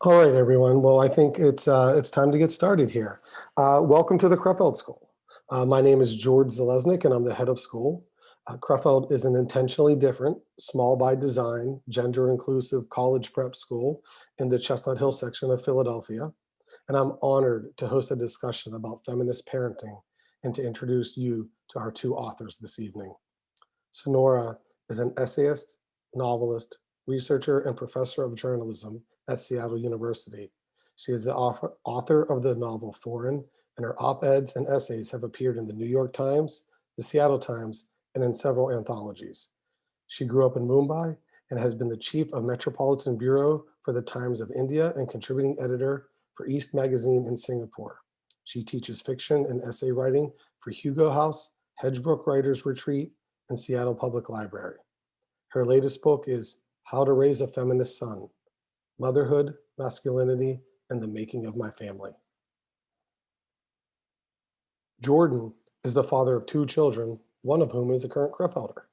All right, everyone. Well, I think it's time to get started here. Welcome to the Crefeld School. My name is George Zalesnik, and I'm the head of school. Crefeld is an intentionally different, small by design, gender-inclusive college prep school in the Chestnut Hill section of Philadelphia. And I'm honored to host a discussion about feminist parenting and to introduce you to our two authors this evening. Sonora is an essayist, novelist, researcher, and professor of journalism at Seattle University. She is the author of the novel Foreign, and her op-eds and essays have appeared in the New York Times, the Seattle Times, and in several anthologies. She grew up in Mumbai and has been the chief of Metropolitan Bureau for the Times of India and contributing editor for East Magazine in Singapore. She teaches fiction and essay writing for Hugo House, Hedgebrook Writers Retreat, and Seattle Public Library. Her latest book is How to Raise a Feminist Son: Motherhood, Masculinity, and the Making of My Family. Jordan is the father of two children, one of whom is a current Crefelder,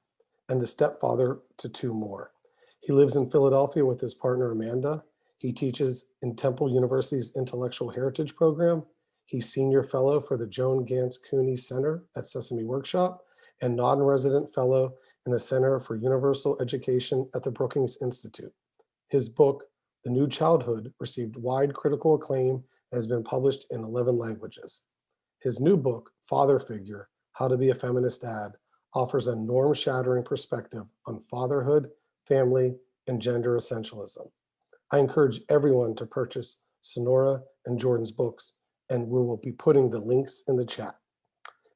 and the stepfather to two more. He lives in Philadelphia with his partner, Amanda. He teaches in Temple University's Intellectual Heritage Program. He's senior fellow for the Joan Gantz Cooney Center at Sesame Workshop and non-resident fellow in the Center for Universal Education at the Brookings Institute. His book, The New Childhood, received wide critical acclaim and has been published in 11 languages. His new book, Father Figure: How to Be a Feminist Dad, offers a norm-shattering perspective on fatherhood, family, and gender essentialism. I encourage everyone to purchase Sonora and Jordan's books, and we will be putting the links in the chat.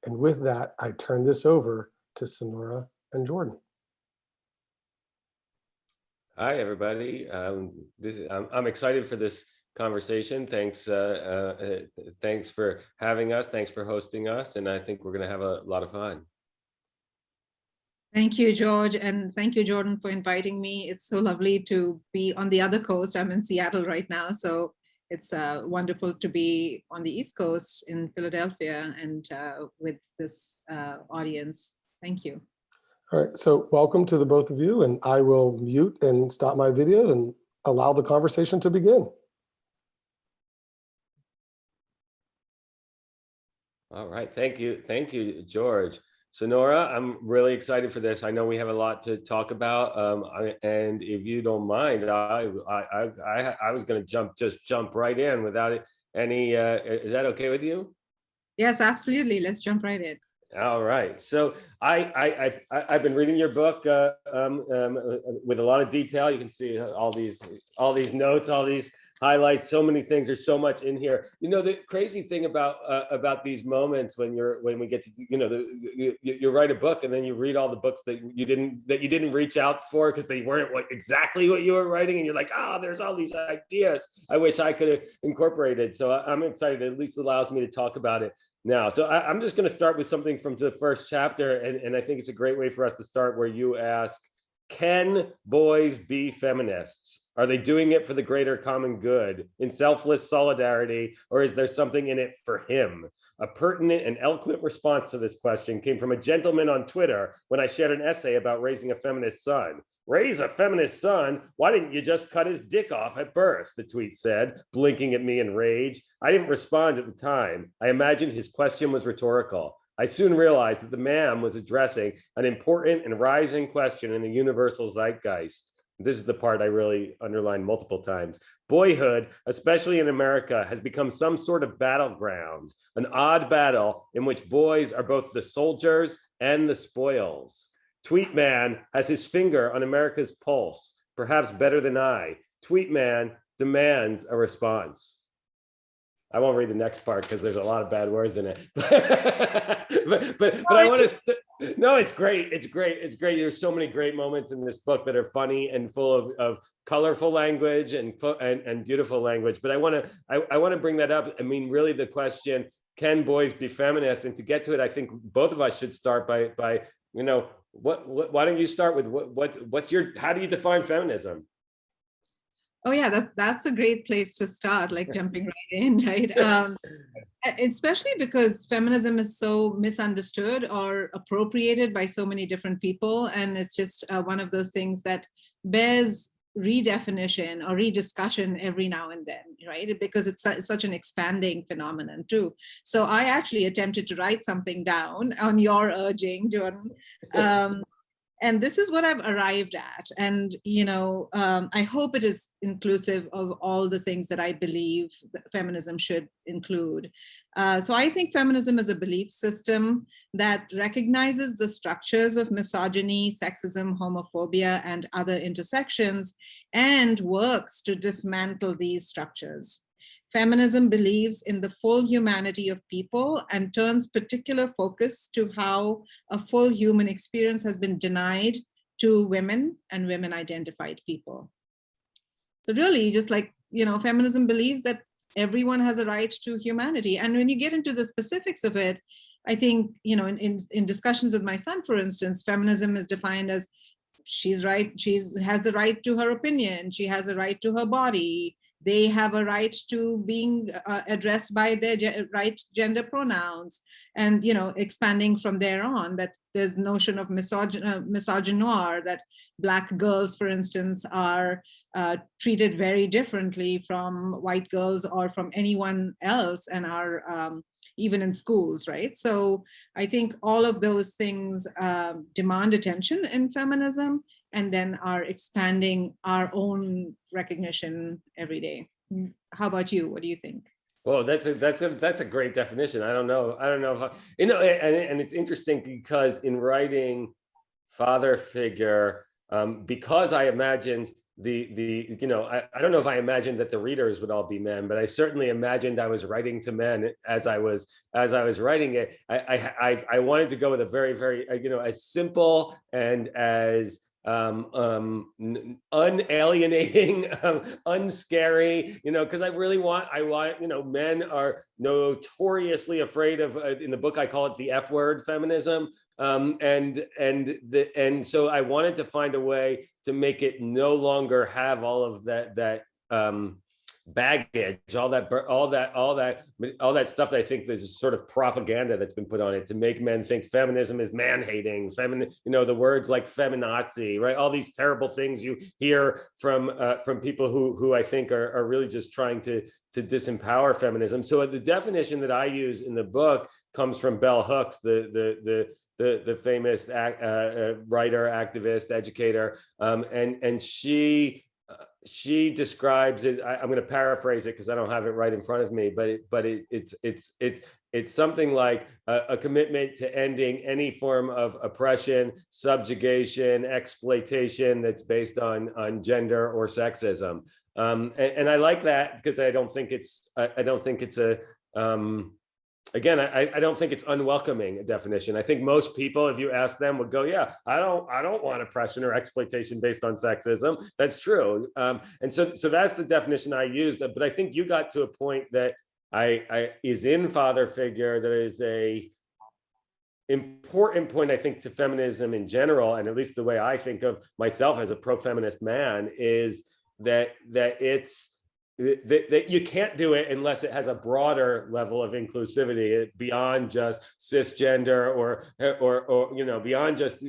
And with that, I turn this over to Sonora and Jordan. Hi, everybody. I'm excited for this conversation. Thanks for having us. Thanks for hosting us. And I think we're going to have a lot of fun. Thank you, George. And thank you, Jordan, for inviting me. It's so lovely to be on the other coast. I'm in Seattle right now. So it's wonderful to be on the East Coast in Philadelphia and with this audience. Thank you. All right, so welcome to the both of you, and I will mute and stop my video and allow the conversation to begin. All right, thank you, George. Sonora, I'm really excited for this. I know we have a lot to talk about, and if you don't mind, I was going to just jump right in without any. Is that okay with you? Yes, absolutely. Let's jump right in. All right. So I've been reading your book with a lot of detail. You can see all these notes, all these highlights, so many things. There's so much in here. You know, the crazy thing about these moments when we get to, you know, you write a book and then you read all the books that you didn't reach out for because they weren't exactly what you were writing, and you're like, oh, there's all these ideas I wish I could have incorporated. So I'm excited. At least allows me to talk about it now. So I'm just going to start with something from the first chapter, and I think it's a great way for us to start, where you ask, can boys be feminists? Are they doing it for the greater common good in selfless solidarity, or is there something in it for him? A pertinent and eloquent response to this question came from a gentleman on Twitter when I shared an essay about raising a feminist son. Raise a feminist son? Why didn't you just cut his dick off at birth? The tweet said, blinking at me in rage. I didn't respond at the time. I imagined his question was rhetorical. I soon realized that the man was addressing an important and rising question in the universal zeitgeist. This is the part I really underlined multiple times. Boyhood, especially in America, has become some sort of battleground, an odd battle in which boys are both the soldiers and the spoils. Tweetman has his finger on America's pulse, perhaps better than I. Tweetman demands a response. I won't read the next part because there's a lot of bad words in it. but I want to. No, it's great. It's great. It's great. There's so many great moments in this book that are funny and full of colorful language and beautiful language. But I want to bring that up. I mean, really, the question: can boys be feminist? And to get to it, I think both of us should start by you know, why don't you start with what's your, how do you define feminism? Oh yeah, that's a great place to start, like jumping right in, right? Especially because feminism is so misunderstood or appropriated by so many different people. And it's just one of those things that bears redefinition or rediscussion every now and then, right? Because it's such an expanding phenomenon too. So I actually attempted to write something down on your urging, Jordan. And this is what I've arrived at. And, I hope it is inclusive of all the things that I believe that feminism should include. So I think feminism is a belief system that recognizes the structures of misogyny, sexism, homophobia, and other intersections, and works to dismantle these structures. Feminism believes in the full humanity of people and turns particular focus to how a full human experience has been denied to women and women-identified people. So really, just like, feminism believes that everyone has a right to humanity. And when you get into the specifics of it, I think, in discussions with my son, for instance, feminism is defined as she's right, has the right to her opinion, she has a right to her body, they have a right to being addressed by their right gender pronouns, and expanding from there on, that there's notion of misogynoir, that Black girls, for instance, are treated very differently from white girls or from anyone else, and are even in schools, right? So I think all of those things demand attention in feminism, and then are expanding our own recognition every day. How about you? What do you think? Well, that's a great definition. I don't know if and it's interesting because in writing father figure, because I imagined I don't know if I imagined that the readers would all be men, but I certainly imagined I was writing to men as I was writing it. I wanted to go with a very, very as simple and as unalienating, unscary, because I want, men are notoriously afraid of, in the book I call it the F word, feminism. And so I wanted to find a way to make it no longer have all of that baggage, all that stuff that I think there's sort of propaganda that's been put on it to make men think feminism is man-hating, the words like feminazi, right? All these terrible things you hear from people who I think are really just trying to disempower feminism. So the definition that I use in the book comes from Bell Hooks, the famous writer, activist, educator, and she describes it. I'm going to paraphrase it because I don't have it right in front of me, but it's something like a commitment to ending any form of oppression, subjugation, exploitation that's based on gender or sexism. And I like that because I don't think it's again, I don't think it's unwelcoming a definition. I think most people, if you ask them, would go, yeah, I don't want oppression or exploitation based on sexism. That's true. And so that's the definition I used. But I think you got to a point that is in father figure that is a important point, I think, to feminism in general, and at least the way I think of myself as a pro-feminist man, is that you can't do it unless it has a broader level of inclusivity beyond just cisgender or beyond just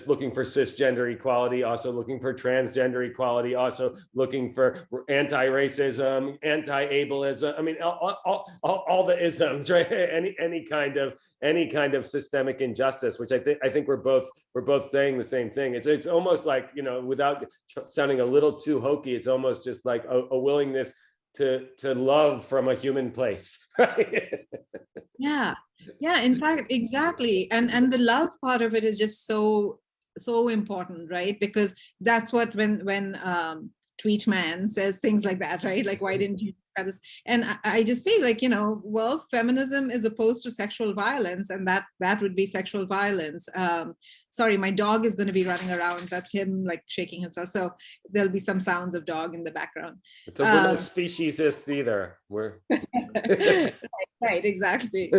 looking for cisgender equality, also looking for transgender equality, also looking for anti-racism, anti-ableism. I mean, all the isms, right? Any kind of systemic injustice, which I think we're both saying the same thing. It's almost like, without sounding a little too hokey, it's almost just like a willingness to love from a human place, right? Yeah, in fact, exactly. And the love part of it is just so important, right? Because that's what when Tweet Man says things like that, right? Like, why didn't you discuss this? And I just say, like, well, feminism is opposed to sexual violence, and that would be sexual violence. Sorry, my dog is going to be running around. That's him, like, shaking himself. So there'll be some sounds of dog in the background. So we're not speciesist either. We're right, exactly.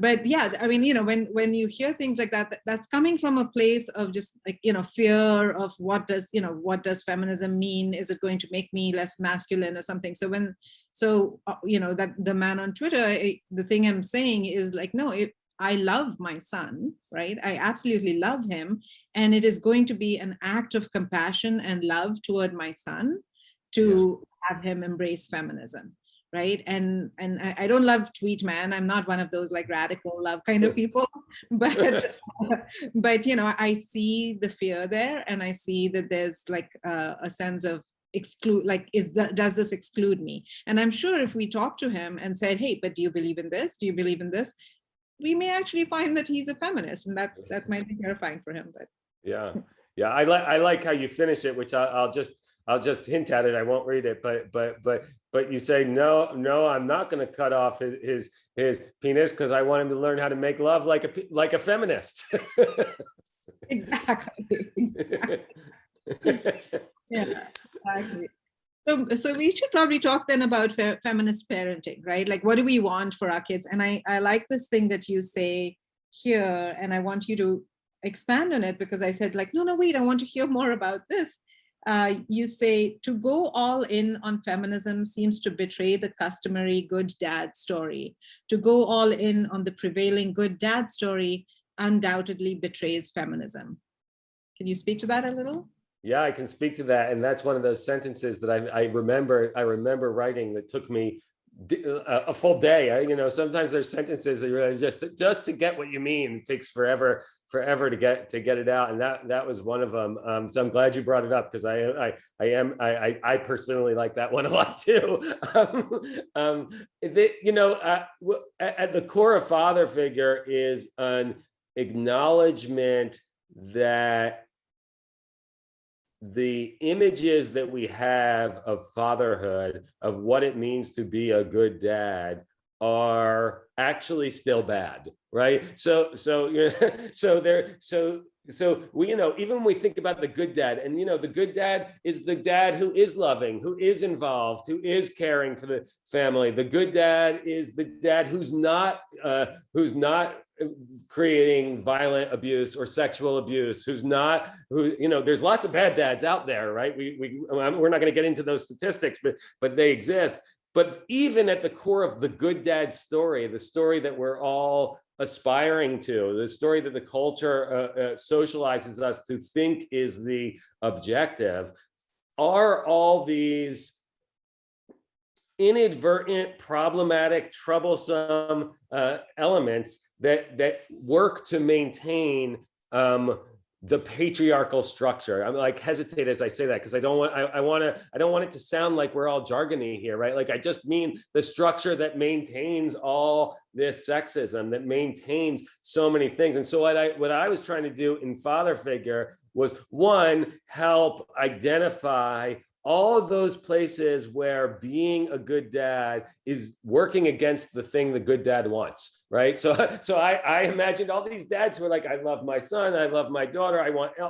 But yeah, I mean, when you hear things like that, that's coming from a place of just like, fear of what does feminism mean? Is it going to make me less masculine or something? So that the man on Twitter, the thing I'm saying is like, no, I love my son, right? I absolutely love him. And it is going to be an act of compassion and love toward my son to have him embrace feminism, right? And I don't love tweet man. I'm not one of those like radical love kind of people, but you know, I see the fear there, and I see that there's like a sense of exclude, like, does this exclude me? And I'm sure if we talk to him and said, hey, but do you believe in this? Do you believe in this? We may actually find that he's a feminist, and that might be terrifying for him. But yeah, I like how you finish it, which I'll just hint at it. I won't read it, but you say no, I'm not going to cut off his penis because I want him to learn how to make love like a feminist. exactly. Yeah, exactly. So we should probably talk then about feminist parenting, right? Like, what do we want for our kids? And I like this thing that you say here, and I want you to expand on it, because I said like, no, wait, I want to hear more about this. You say, to go all in on feminism seems to betray the customary good dad story. To go all in on the prevailing good dad story undoubtedly betrays feminism. Can you speak to that a little? Yeah, I can speak to that, and that's one of those sentences that I remember writing that took me a full day. You know, sometimes there's sentences that you realize just to get what you mean, it takes forever to get it out, and that was one of them. So I'm glad you brought it up, because I personally like that one a lot too. You know, at the core of father figure is an acknowledgement that the images that we have of fatherhood, of what it means to be a good dad, are actually still bad, right? So we, you know, even when we think about the good dad, and you know, the good dad is the dad who is loving, who is involved, who is caring for the family. The good dad is the dad who's not creating violent abuse or sexual abuse, who, you know, there's lots of bad dads out there, right? We're not going to get into those statistics, but they exist. But even at the core of the good dad story, the story that we're all aspiring to, the story that the culture socializes us to think is the objective, are all these inadvertent, problematic, troublesome elements that work to maintain the patriarchal structure. I'm like hesitate as I say that, because I don't want it to sound like we're all jargony here, right? Like, I just mean the structure that maintains all this sexism, that maintains so many things. And so what I was trying to do in father figure was, one, help identify all of those places where being a good dad is working against the thing the good dad wants, right? So I imagined all these dads who are like, I love my son, I love my daughter,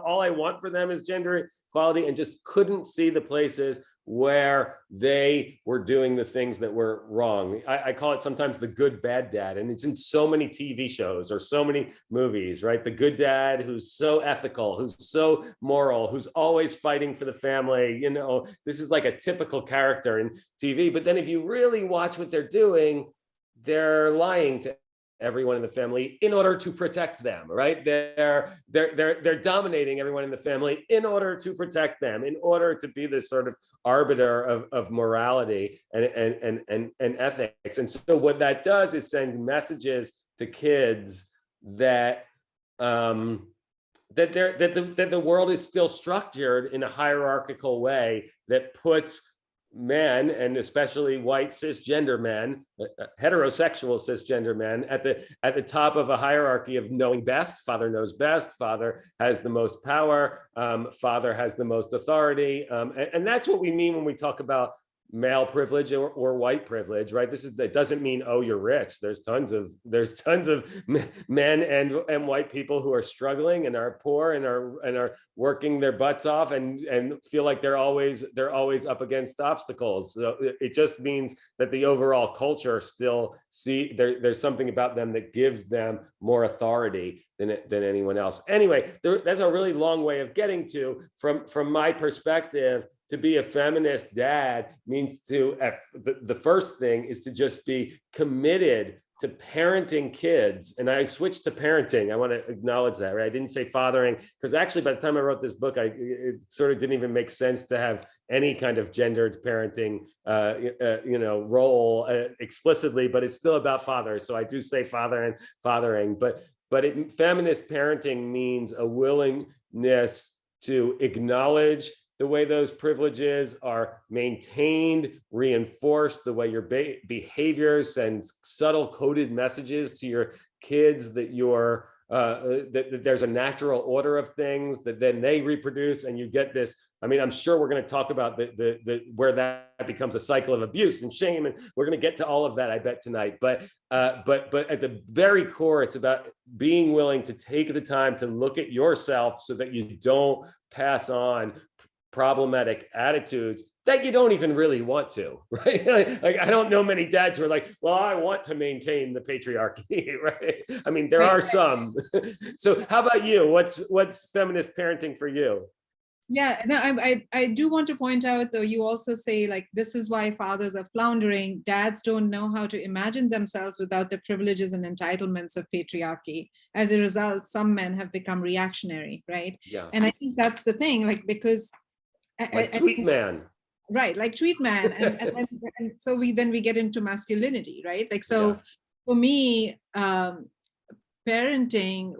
all I want for them is gender equality, and just couldn't see the places where they were doing the things that were wrong. I call it sometimes the good bad dad, and it's in so many TV shows or so many movies, right? The good dad who's so ethical, who's so moral, who's always fighting for the family. You know, this is like a typical character in TV. But then if you really watch what they're doing, they're lying to everyone in the family in order to protect them, right? They're dominating everyone in the family in order to protect them, in order to be this sort of arbiter of morality and ethics. And so what that does is send messages to kids that the world is still structured in a hierarchical way that puts men, and especially white cisgender men, heterosexual cisgender men, at the top of a hierarchy of knowing best. Father knows best. Father has the most power. Father has the most authority, and that's what we mean when we talk about male privilege or white privilege, right? That doesn't mean, oh, you're rich. There's tons of men and white people who are struggling and are poor and are working their butts off and feel like they're always up against obstacles. So it just means that the overall culture still there's something about them that gives them more authority than anyone else. Anyway, that's a really long way of getting to, from my perspective, to be a feminist dad means to, the first thing is to just be committed to parenting kids. And I switched to parenting. I want to acknowledge that, right? I didn't say fathering, because actually by the time I wrote this book, it sort of didn't even make sense to have any kind of gendered parenting role explicitly, but it's still about fathers. So I do say father and fathering, but feminist parenting means a willingness to acknowledge the way those privileges are maintained, reinforced, the way your behaviors and subtle coded messages to your kids that you're that there's a natural order of things that then they reproduce, and you get this. I mean, I'm sure we're going to talk about the where that becomes a cycle of abuse and shame, and we're going to get to all of that, I bet, tonight. But at the very core, it's about being willing to take the time to look at yourself so that you don't pass on problematic attitudes that you don't even really want to, right? Like I don't know many dads who are like, well, I want to maintain the patriarchy, right? I mean, there are some. So how about you? What's feminist parenting for you? Yeah, no, I do want to point out, though, you also say, like, this is why fathers are floundering. Dads don't know how to imagine themselves without the privileges and entitlements of patriarchy. As a result, some men have become reactionary, right? Yeah. And I think that's the thing, like, because like Tweet Man. Right, like Tweet Man. And so we get into masculinity, right? Like, so yeah. For me, parenting,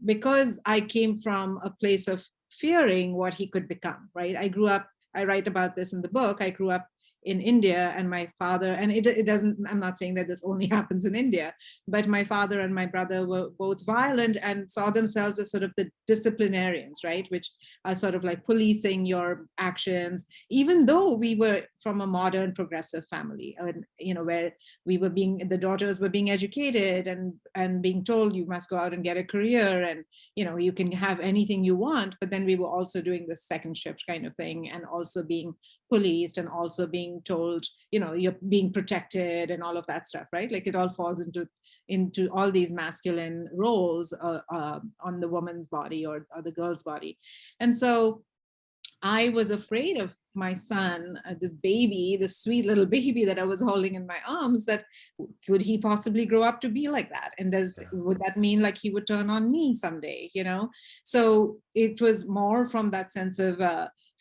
because I came from a place of fearing what he could become, right? I write about this in the book. I grew up in India, and my father, and it doesn't, I'm not saying that this only happens in India, but my father and my brother were both violent and saw themselves as sort of the disciplinarians, right? Which are sort of like policing your actions, even though we were from a modern progressive family, and where the daughters were being educated and being told you must go out and get a career, and you can have anything you want. But then we were also doing the second shift kind of thing, and also being policed, and also being told you're being protected and all of that stuff, right? Like it all falls into all these masculine roles on the woman's body or the girl's body. And so I was afraid of my son, this baby, this sweet little baby that I was holding in my arms, that could he possibly grow up to be like that? And would that mean like he would turn on me someday, So it was more from that sense of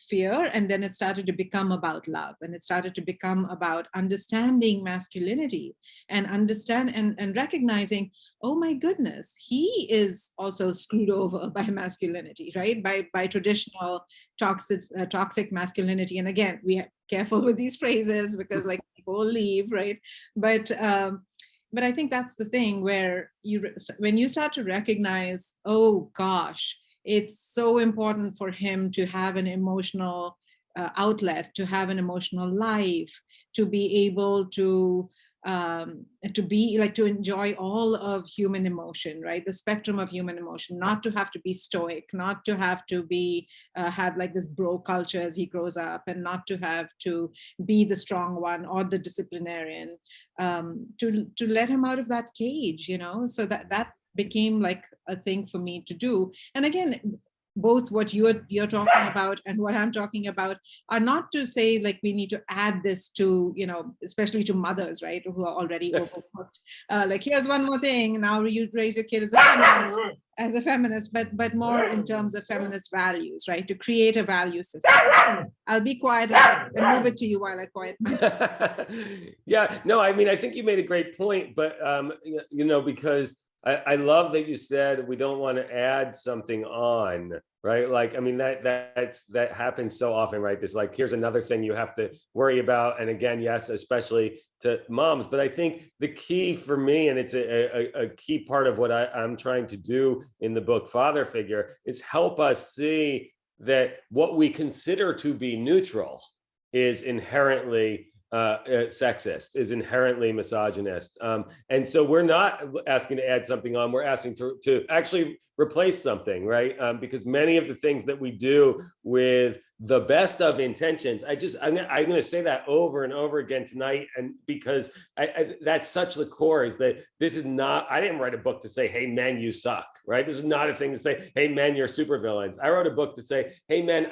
fear, and then it started to become about love, and it started to become about understanding masculinity and and recognizing, oh my goodness, he is also screwed over by masculinity, right? By traditional toxic masculinity. And again, we are careful with these phrases because like people leave, right? But I think that's the thing where when you start to recognize, oh gosh, it's so important for him to have an emotional outlet, to have an emotional life, to be able to enjoy all of human emotion, right? The spectrum of human emotion, not to have to be stoic, not to have to be have like this bro culture as he grows up, and not to have to be the strong one or the disciplinarian, to let him out of that cage, so that became like a thing for me to do. And again, both what you're talking about and what I'm talking about are not to say like we need to add this to, especially to mothers, right, who are already overworked. Like, here's one more thing, now you raise your kid as a feminist, but more in terms of feminist values, right, to create a value system. I'll be quiet and move it to you while I quiet my Yeah, no, I mean, I think you made a great point, but because I love that you said we don't want to add something on, right? Like, I mean, that happens so often, right? There's like, here's another thing you have to worry about. And again, yes, especially to moms. But I think the key for me, and it's a key part of what I'm trying to do in the book, Father Figure, is help us see that what we consider to be neutral is inherently sexist, is inherently misogynist. And so we're not asking to add something on, we're asking to actually replace something, right? Because many of the things that we do with the best of intentions. I'm going to say that over and over again tonight, and because that's such the core, is that this is not, I didn't write a book to say, hey men, you suck, right? This is not a thing to say, hey men, you're supervillains. I wrote a book to say, hey men,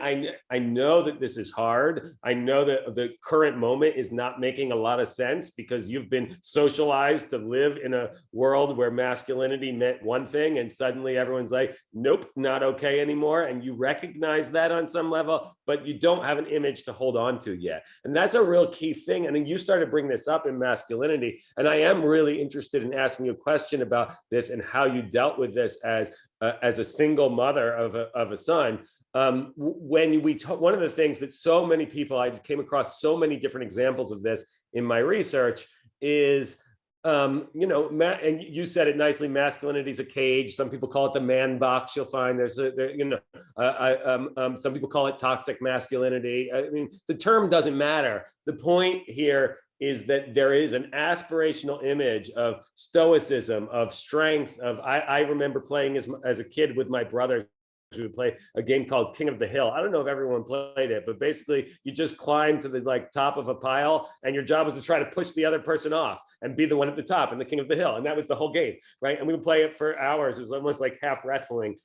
I know that this is hard. I know that the current moment is not making a lot of sense because you've been socialized to live in a world where masculinity meant one thing, and suddenly everyone's like, nope, not okay anymore. And you recognize that on some level, but you don't have an image to hold on to yet. And that's a real key thing. And then you started bringing this up in Masculinity. And I am really interested in asking you a question about this and how you dealt with this as a single mother of a son. When we one of the things that so many people, I came across so many different examples of this in my research, is and you said it nicely, masculinity is a cage. Some people call it the man box. You'll find some people call it toxic masculinity. I mean, the term doesn't matter. The point here is that there is an aspirational image of stoicism, of strength, of I remember playing as a kid with my brother. We would play a game called King of the Hill. I don't know if everyone played it, but basically you just climb to the top of a pile, and your job was to try to push the other person off and be the one at the top and the king of the hill. And that was the whole game, right? And we would play it for hours. It was almost like half wrestling.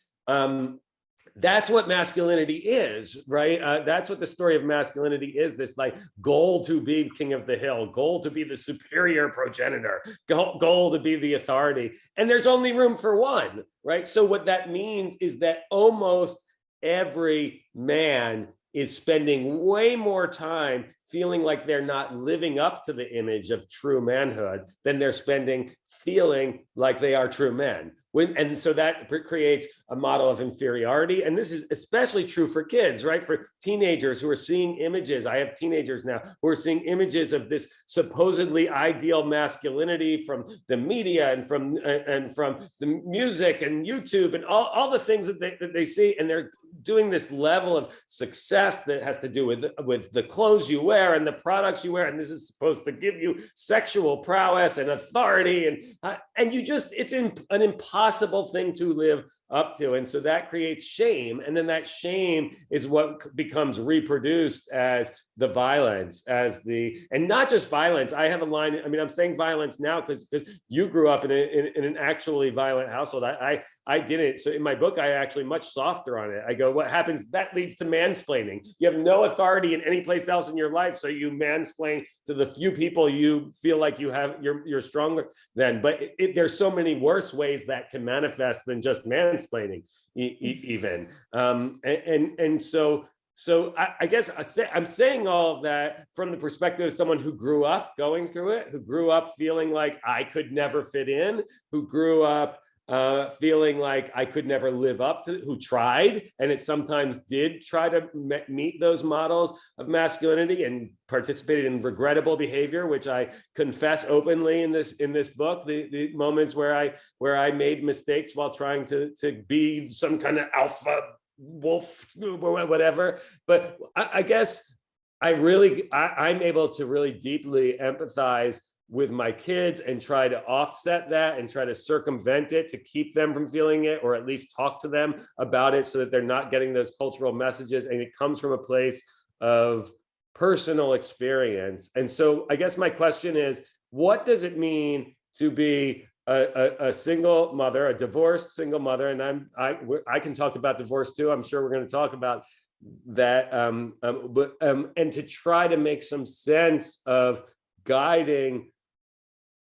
That's what masculinity is, right? That's what the story of masculinity is, this like goal to be king of the hill, goal to be the superior progenitor, goal to be the authority. And there's only room for one, right? So what that means is that almost every man is spending way more time feeling like they're not living up to the image of true manhood than they're spending feeling like they are true men. And so that creates a model of inferiority. And this is especially true for kids, right? For teenagers who are seeing images. I have teenagers now who are seeing images of this supposedly ideal masculinity from the media and from the music and YouTube and all the things that they see. And they're doing this level of success that has to do with the clothes you wear and the products you wear. And this is supposed to give you sexual prowess and authority. And you just, it's an impossible thing to live up to. And so that creates shame. And then that shame is what becomes reproduced as the violence, and not just violence. I have a line, I mean, I'm saying violence now because you grew up in an actually violent household. I didn't. So in my book, I actually much softer on it. I go, what happens? That leads to mansplaining. You have no authority in any place else in your life. So you mansplain to the few people you feel like you're stronger than. But there's so many worse ways that can manifest than just mansplaining even. So I guess I'm saying all of that from the perspective of someone who grew up going through it, who grew up feeling like I could never fit in, who grew up feeling like I could never live up to, who tried, and it sometimes did try to meet those models of masculinity and participated in regrettable behavior, which I confess openly in this book, the moments where I made mistakes while trying to be some kind of alpha wolf or whatever. But I guess I'm able to really deeply empathize with my kids and try to offset that and try to circumvent it to keep them from feeling it, or at least talk to them about it so that they're not getting those cultural messages. And it comes from a place of personal experience. And so I guess my question is, what does it mean to be a single mother, a divorced single mother? And I can talk about divorce too. I'm sure we're going to talk about that. And to try to make some sense of guiding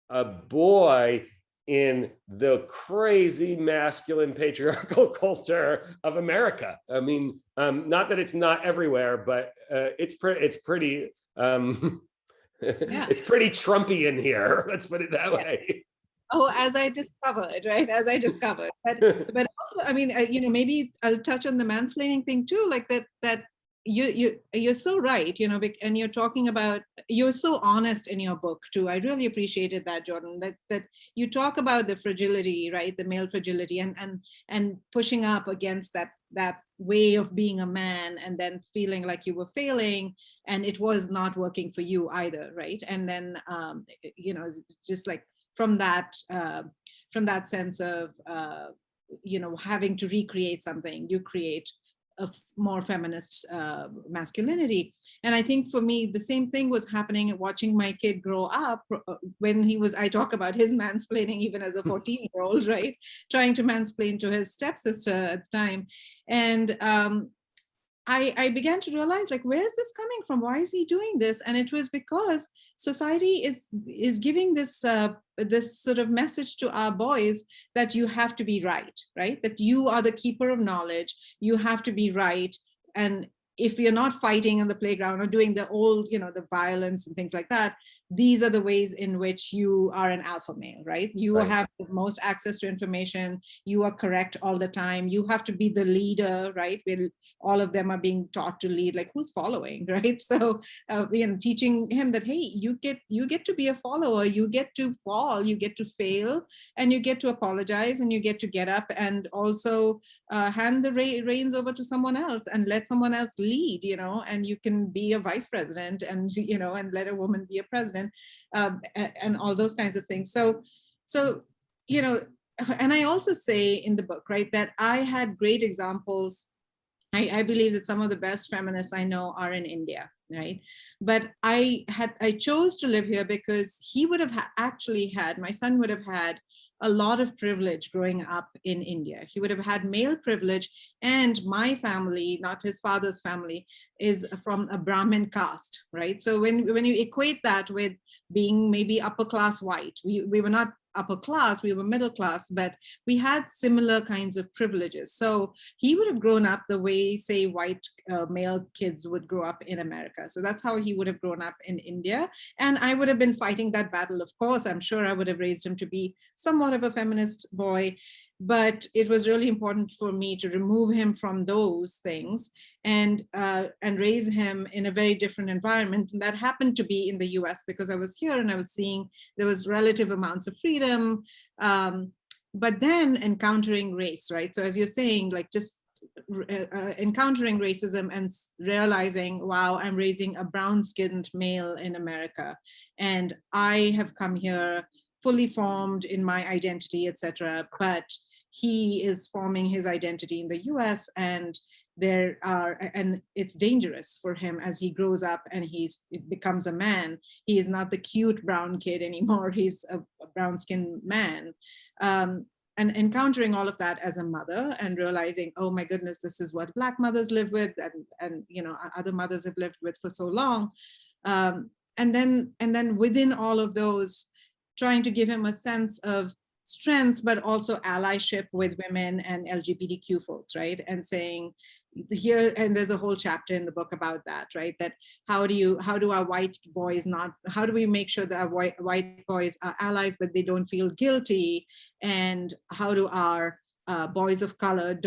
a boy in the crazy masculine patriarchal culture of America. I mean, not that it's not everywhere, but it's pretty it's pretty Trumpy in here. Let's put it that way. Oh, as I discovered, right? As I discovered, but also, I mean, maybe I'll touch on the mansplaining thing too, like that you're so right, and you're talking about, you're so honest in your book too. I really appreciated that, Jordan, that you talk about the fragility, right? The male fragility and pushing up against that way of being a man, and then feeling like you were failing and it was not working for you either, right? And then, just like from that sense of, having to recreate something, you create a more feminist masculinity. And I think for me, the same thing was happening watching my kid grow up when I talk about his mansplaining even as a 14-year-old, right? Trying to mansplain to his stepsister at the time. And I began to realize, like, where is this coming from? Why is he doing this? And it was because society is giving this this sort of message to our boys that you have to be right? That you are the keeper of knowledge. You have to be right. And if you're not fighting on the playground or doing the old, the violence and things like that, these are the ways in which you are an alpha male, right? You have the most access to information. You are correct all the time. You have to be the leader, right? Where all of them are being taught to lead, like who's following, right? So, teaching him that, hey, you get to be a follower. You get to fall, you get to fail, and you get to apologize, and you get to get up and also hand the reins over to someone else and let someone else lead, and you can be a vice president and, and let a woman be a president, and all those kinds of things. So, and I also say in the book, right, that I had great examples. I believe that some of the best feminists I know are in India, right? But I chose to live here because he would have my son would have had a lot of privilege growing up in India. He would have had male privilege, and my family, not his father's family, is from a Brahmin caste, right? So when you equate that with being maybe upper class white, we were not upper class, we were middle class, but we had similar kinds of privileges. So he would have grown up the way, say, white male kids would grow up in America. So that's how he would have grown up in India. And I would have been fighting that battle, of course. I'm sure I would have raised him to be somewhat of a feminist boy. But it was really important for me to remove him from those things and raise him in a very different environment. And that happened to be in the US because I was here and I was seeing there was relative amounts of freedom, but then encountering race, right? So as you're saying, like just encountering racism and realizing, wow, I'm raising a brown-skinned male in America. And I have come here fully formed in my identity, etc. But he is forming his identity in the US, and it's dangerous for him as he grows up and becomes a man. He is not the cute brown kid anymore. He's a brown-skinned man. And encountering all of that as a mother and realizing, oh my goodness, this is what Black mothers live with, and other mothers have lived with for so long. And then within all of those, trying to give him a sense of strength, but also allyship with women and LGBTQ folks, right? And saying here, and there's a whole chapter in the book about that, right? That how do our white boys how do we make sure that our white boys are allies, but they don't feel guilty? And how do our boys of color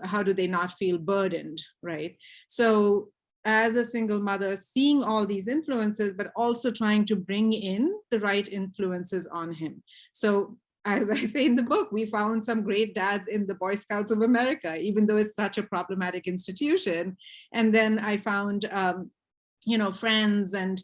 how do they not feel burdened, right? So as a single mother, seeing all these influences, but also trying to bring in the right influences on him. So as I say in the book, we found some great dads in the Boy Scouts of America, even though it's such a problematic institution. And then I found, friends and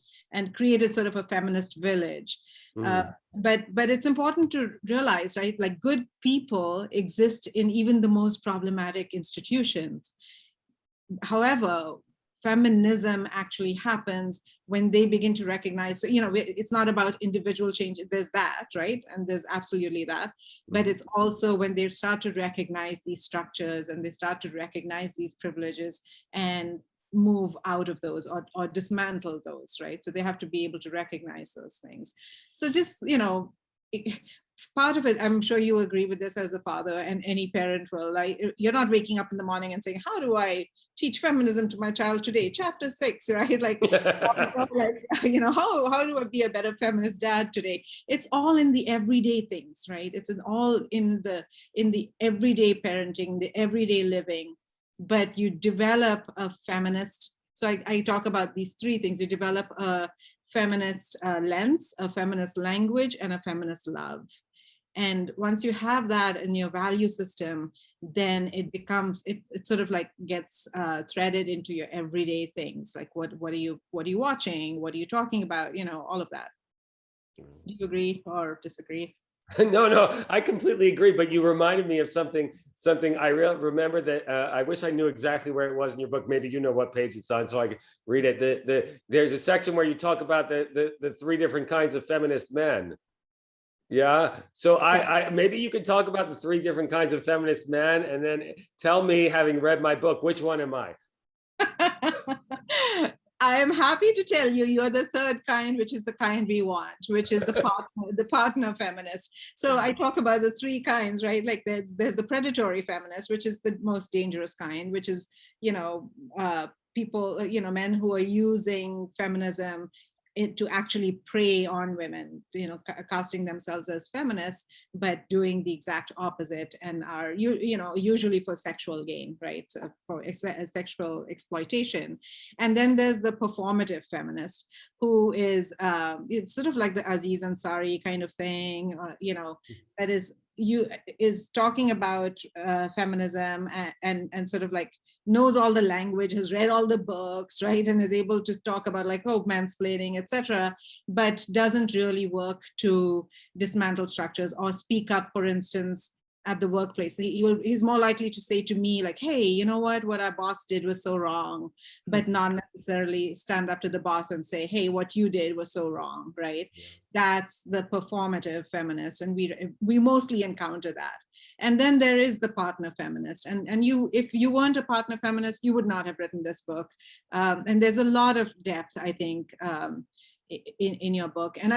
created sort of a feminist village. But it's important to realize, right, like good people exist in even the most problematic institutions. However, feminism actually happens when they begin to recognize, so, it's not about individual change. There's that, right? And there's absolutely that. But it's also when they start to recognize these structures and they start to recognize these privileges and move out of those or dismantle those, right? So they have to be able to recognize those things. So just, part of it, I'm sure you agree with this as a father, and any parent will, like, you're not waking up in the morning and saying, how do I teach feminism to my child today? Chapter 6, right? Like, how do I be a better feminist dad today? It's all in the everyday things, right? It's all in the everyday parenting, the everyday living. But you develop a feminist, so I talk about these three things. You develop a feminist lens, a feminist language, and a feminist love. And once you have that in your value system, then it becomes, it sort of like gets threaded into your everyday things. Like what are you watching? What are you talking about? All of that. Do you agree or disagree? No, I completely agree. But you reminded me of something I remember that I wish I knew exactly where it was in your book. Maybe you know what page it's on, so I can read it. There's a section where you talk about the three different kinds of feminist men. Yeah. So I maybe you could talk about the three different kinds of feminist men, and then tell me, having read my book, which one am I? I am happy to tell you, you're the third kind, which is the kind we want, which is the partner feminist. So I talk about the three kinds, right? Like there's the predatory feminist, which is the most dangerous kind, which is, people, men who are using feminism to actually prey on women, casting themselves as feminists, but doing the exact opposite, and are usually for sexual gain, right? So for sexual exploitation. And then there's the performative feminist, who is it's sort of like the Aziz Ansari kind of thing, that is talking about feminism and sort of like knows all the language, has read all the books, right, and is able to talk about like, oh, mansplaining, etc., but doesn't really work to dismantle structures or speak up, for instance, at the workplace. He's more likely to say to me like, hey, you know what our boss did was so wrong, but not necessarily stand up to the boss and say, hey, what you did was so wrong, right? Yeah. That's the performative feminist, and we mostly encounter that. And then there is the partner feminist, and if you weren't a partner feminist, you would not have written this book. And there's a lot of depth, I think, in your book. And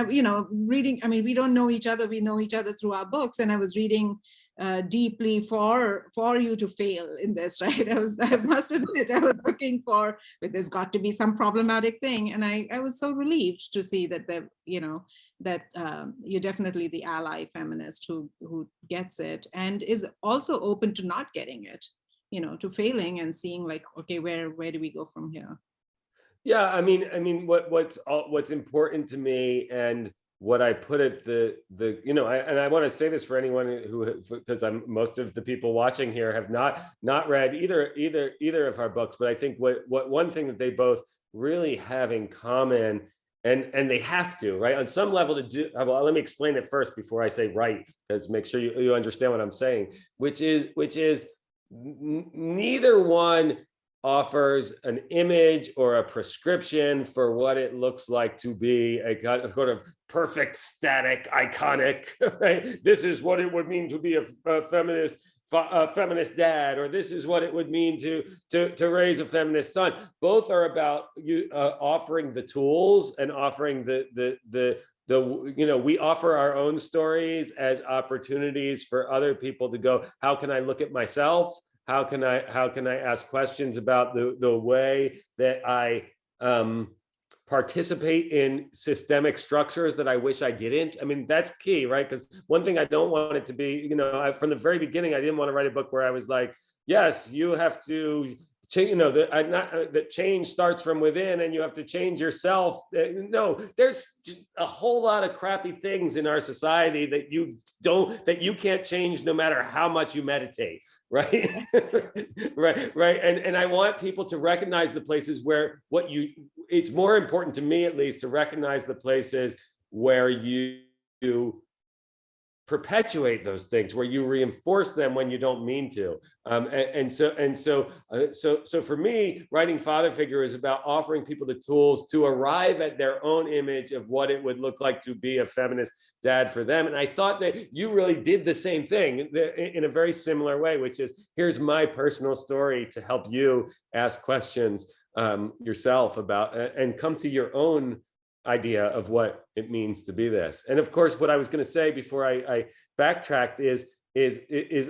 reading, I mean, we don't know each other, we know each other through our books, and I was reading deeply for you to fail in this, right? I must admit, I was looking for, but there's got to be some problematic thing, and I was so relieved to see that there, that you're definitely the ally feminist who gets it and is also open to not getting it, to failing and seeing like, okay, where do we go from here? Yeah, I mean, what's important to me, and what I put at and I want to say this for anyone who, because most of the people watching here have not read either of our books, but I think what one thing that they both really have in common, and they have to, right, on some level to do, well, let me explain it first before I say right, because make sure you understand what I'm saying, which is neither one offers an image or a prescription for what it looks like to be a kind of perfect, static, iconic, right? This is what it would mean to be a feminist dad, or this is what it would mean to raise a feminist son. Both are about offering the tools and offering we offer our own stories as opportunities for other people to go, how can I look at myself? How can I ask questions about the way that I participate in systemic structures that I wish I didn't? I mean, that's key, right? Because one thing I don't want it to be, from the very beginning, I didn't want to write a book where I was like, yes, you have to change, that change starts from within and you have to change yourself. No, there's a whole lot of crappy things in our society that you can't change no matter how much you meditate. Right. right. And I want people to recognize the places where it's more important to me, at least, to recognize the places where you perpetuate those things, where you reinforce them when you don't mean to. So for me, writing Father Figure is about offering people the tools to arrive at their own image of what it would look like to be a feminist dad for them. And I thought that you really did the same thing in a very similar way, which is, here's my personal story to help you ask questions yourself about and come to your own idea of what it means to be this. And of course, what I was going to say before I backtracked is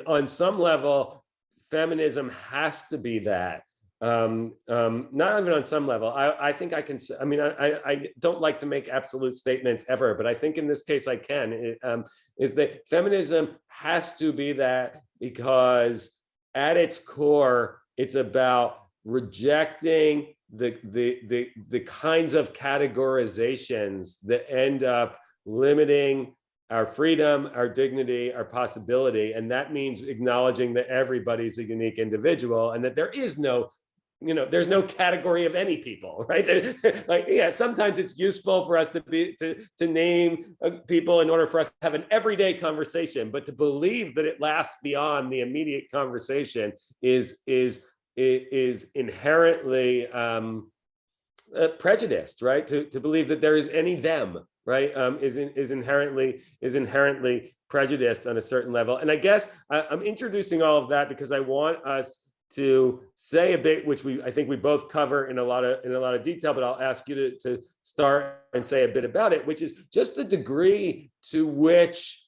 on some level, feminism has to be that. Not even on some level. I think I can. I mean, I don't like to make absolute statements ever, but I think in this case I can. Is that feminism has to be that, because at its core, it's about rejecting the kinds of categorizations that end up limiting our freedom, our dignity, our possibility. And that means acknowledging that everybody's a unique individual and that there is no there's no category of any people, right? Like, yeah, sometimes it's useful for us to name people in order for us to have an everyday conversation, but to believe that it lasts beyond the immediate conversation is inherently prejudiced, right? To believe that there is any them, right, is inherently prejudiced on a certain level. And I guess I'm introducing all of that because I want us to say a bit, which I think we both cover in a lot of detail, but I'll ask you to start and say a bit about it, which is just the degree to which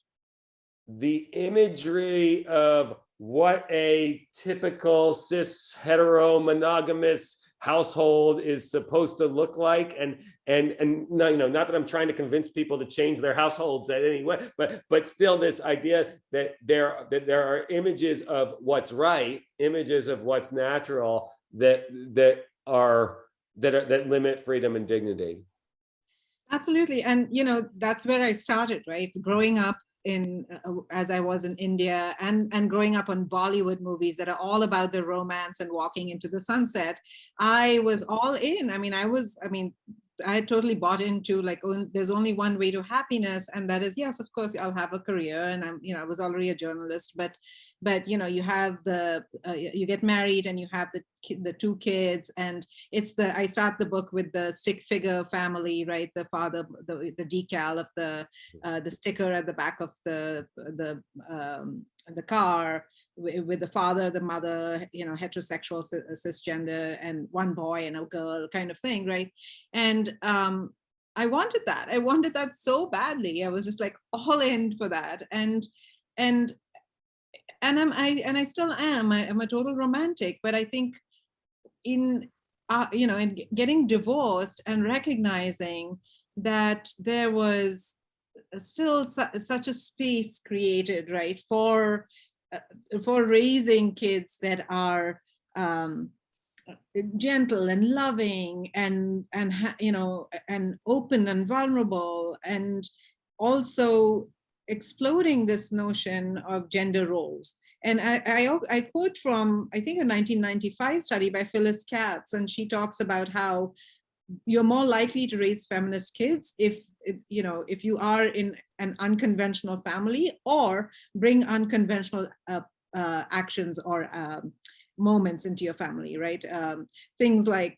the imagery of what a typical cis hetero monogamous household is supposed to look like, and not that I'm trying to convince people to change their households in any way, but still this idea that there are images of what's right, images of what's natural that limit freedom and dignity. Absolutely. And, that's where I started, right? Growing up as I was in India, and growing up on Bollywood movies that are all about the romance and walking into the sunset, I was all in. I had totally bought into like, there's only one way to happiness, and that is, yes, of course, I'll have a career, and I was already a journalist, but you have you get married and you have the two kids, and I start the book with the stick figure family, right? The father, the decal of the sticker at the back of the car, with the father, the mother, heterosexual, cisgender, and one boy and a girl kind of thing, right? And I wanted that. I wanted that so badly. I was just like all in for that, and I still am. I'm a total romantic, but I think in getting divorced and recognizing that there was still such a space created, right, for raising kids that are gentle and loving and open and vulnerable, and also exploding this notion of gender roles. And I quote from, I think, a 1995 study by Phyllis Katz, and she talks about how you're more likely to raise feminist kids if you are in an unconventional family, or bring unconventional actions or moments into your family, right? Things like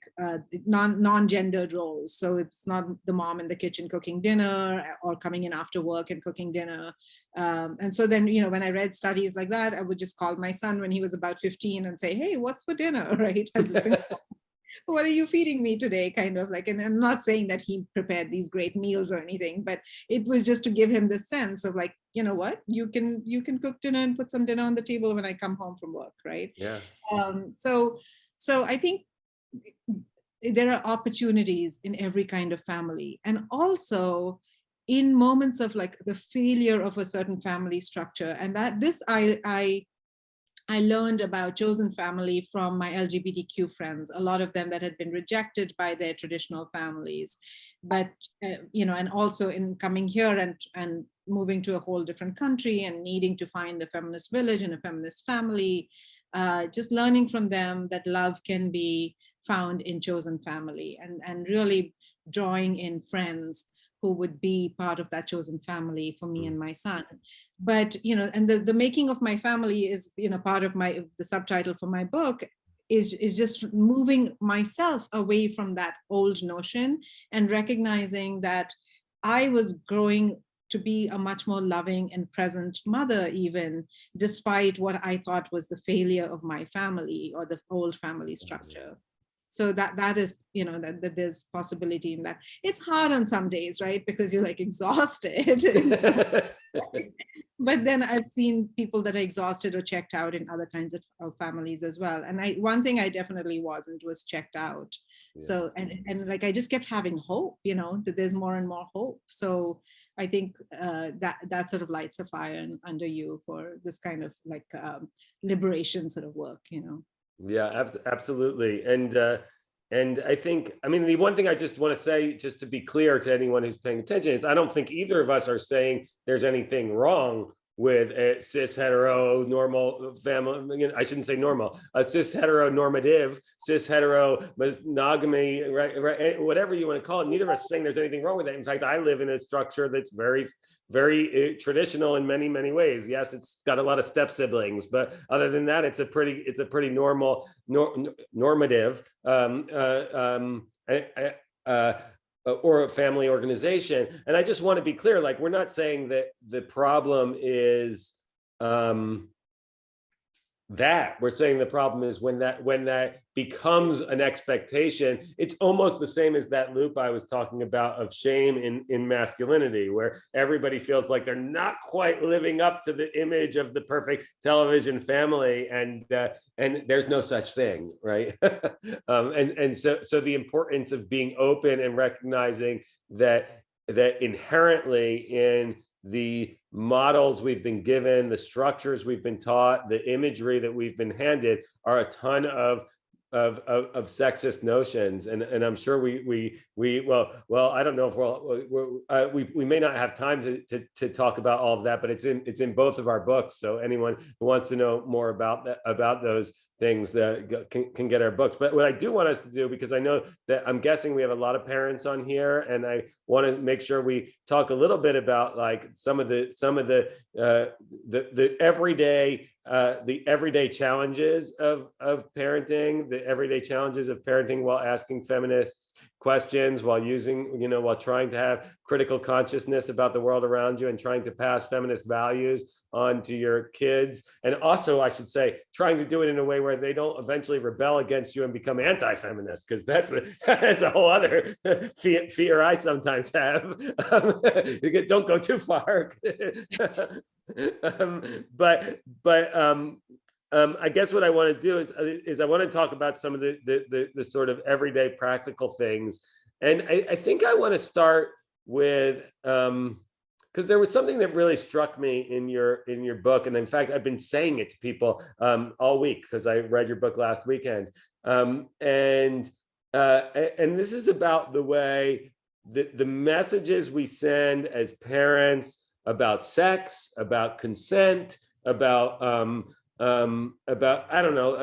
non-gendered roles. So it's not the mom in the kitchen cooking dinner, or coming in after work and cooking dinner. And so then, when I read studies like that, I would just call my son when he was about 15 and say, hey, what's for dinner, right? As a single, what are you feeding me today, kind of like. And I'm not saying that he prepared these great meals or anything, but it was just to give him the sense of like, what, you can cook dinner and put some dinner on the table when I come home from work, right? Yeah. So I think there are opportunities in every kind of family, and also in moments of like the failure of a certain family structure. And I learned about chosen family from my LGBTQ friends, a lot of them that had been rejected by their traditional families. But, and also in coming here and moving to a whole different country and needing to find a feminist village and a feminist family, just learning from them that love can be found in chosen family, and really drawing in friends who would be part of that chosen family for me and my son. But, and the making of my family is, part of the subtitle for my book is just moving myself away from that old notion and recognizing that I was growing to be a much more loving and present mother, even despite what I thought was the failure of my family or the old family structure. So that is, that there's possibility in that. It's hard on some days, right? Because you're like exhausted. But then I've seen people that are exhausted or checked out in other kinds of families as well. And one thing I definitely wasn't was checked out. Yes. So, and like, I just kept having hope, that there's more and more hope. So I think that sort of lights a fire under you for this kind of like liberation sort of work, Yeah, absolutely. And I think, the one thing I just want to say, just to be clear to anyone who's paying attention, is I don't think either of us are saying there's anything wrong with a cis hetero normal family. I shouldn't say normal, a cis hetero normative, cis hetero monogamy, right, whatever you want to call it. Neither of us are saying there's anything wrong with it. In fact, I live in a structure that's very, very traditional in many, many ways. Yes, it's got a lot of step siblings, but other than that, it's a pretty normal, normative or a family organization. And I just want to be clear, like, we're not saying that the problem is that. We're saying the problem is when that becomes an expectation. It's almost the same as that loop I was talking about of shame in masculinity, where everybody feels like they're not quite living up to the image of the perfect television family, and there's no such thing, right? So the importance of being open and recognizing that inherently in the models we've been given, the structures we've been taught, the imagery that we've been handed are a ton of sexist notions, and I'm sure we I don't know if we may not have time to talk about all of that, but it's in both of our books. So anyone who wants to know more about those things can get our books. But what I do want us to do, because I know that I'm guessing we have a lot of parents on here, and I want to make sure we talk a little bit about like some of the everyday challenges of parenting, the everyday challenges of parenting while asking feminist questions, while trying to have critical consciousness about the world around you and trying to pass feminist values on to your kids. And also, I should say, trying to do it in a way where they don't eventually rebel against you and become anti-feminist, because that's a whole other fear I sometimes have. Don't go too far. I guess what I want to do is I want to talk about some of the sort of everyday practical things, and I think I want to start with because there was something that really struck me in your book, and in fact I've been saying it to people all week because I read your book last weekend, and this is about the way the messages we send as parents about sex, about consent, about I don't know.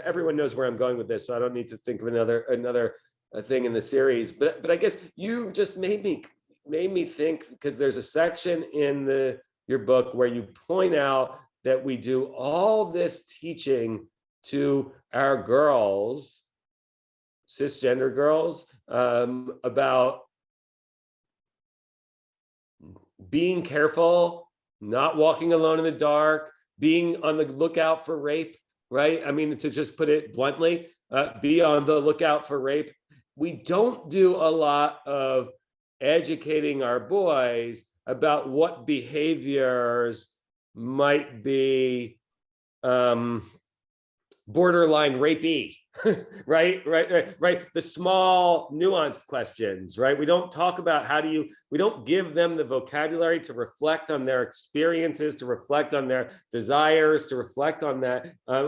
Everyone knows where I'm going with this, so I don't need to think of another thing in the series. But I guess you just made me think, because there's a section in your book where you point out that we do all this teaching to our girls, cisgender girls, about being careful, not walking alone in the dark, being on the lookout for rape, right? I mean, to just put it bluntly, be on the lookout for rape. We don't do a lot of educating our boys about what behaviors might be borderline rapey, right? The small nuanced questions, right? We don't talk about we don't give them the vocabulary to reflect on their experiences, to reflect on their desires, to reflect on that.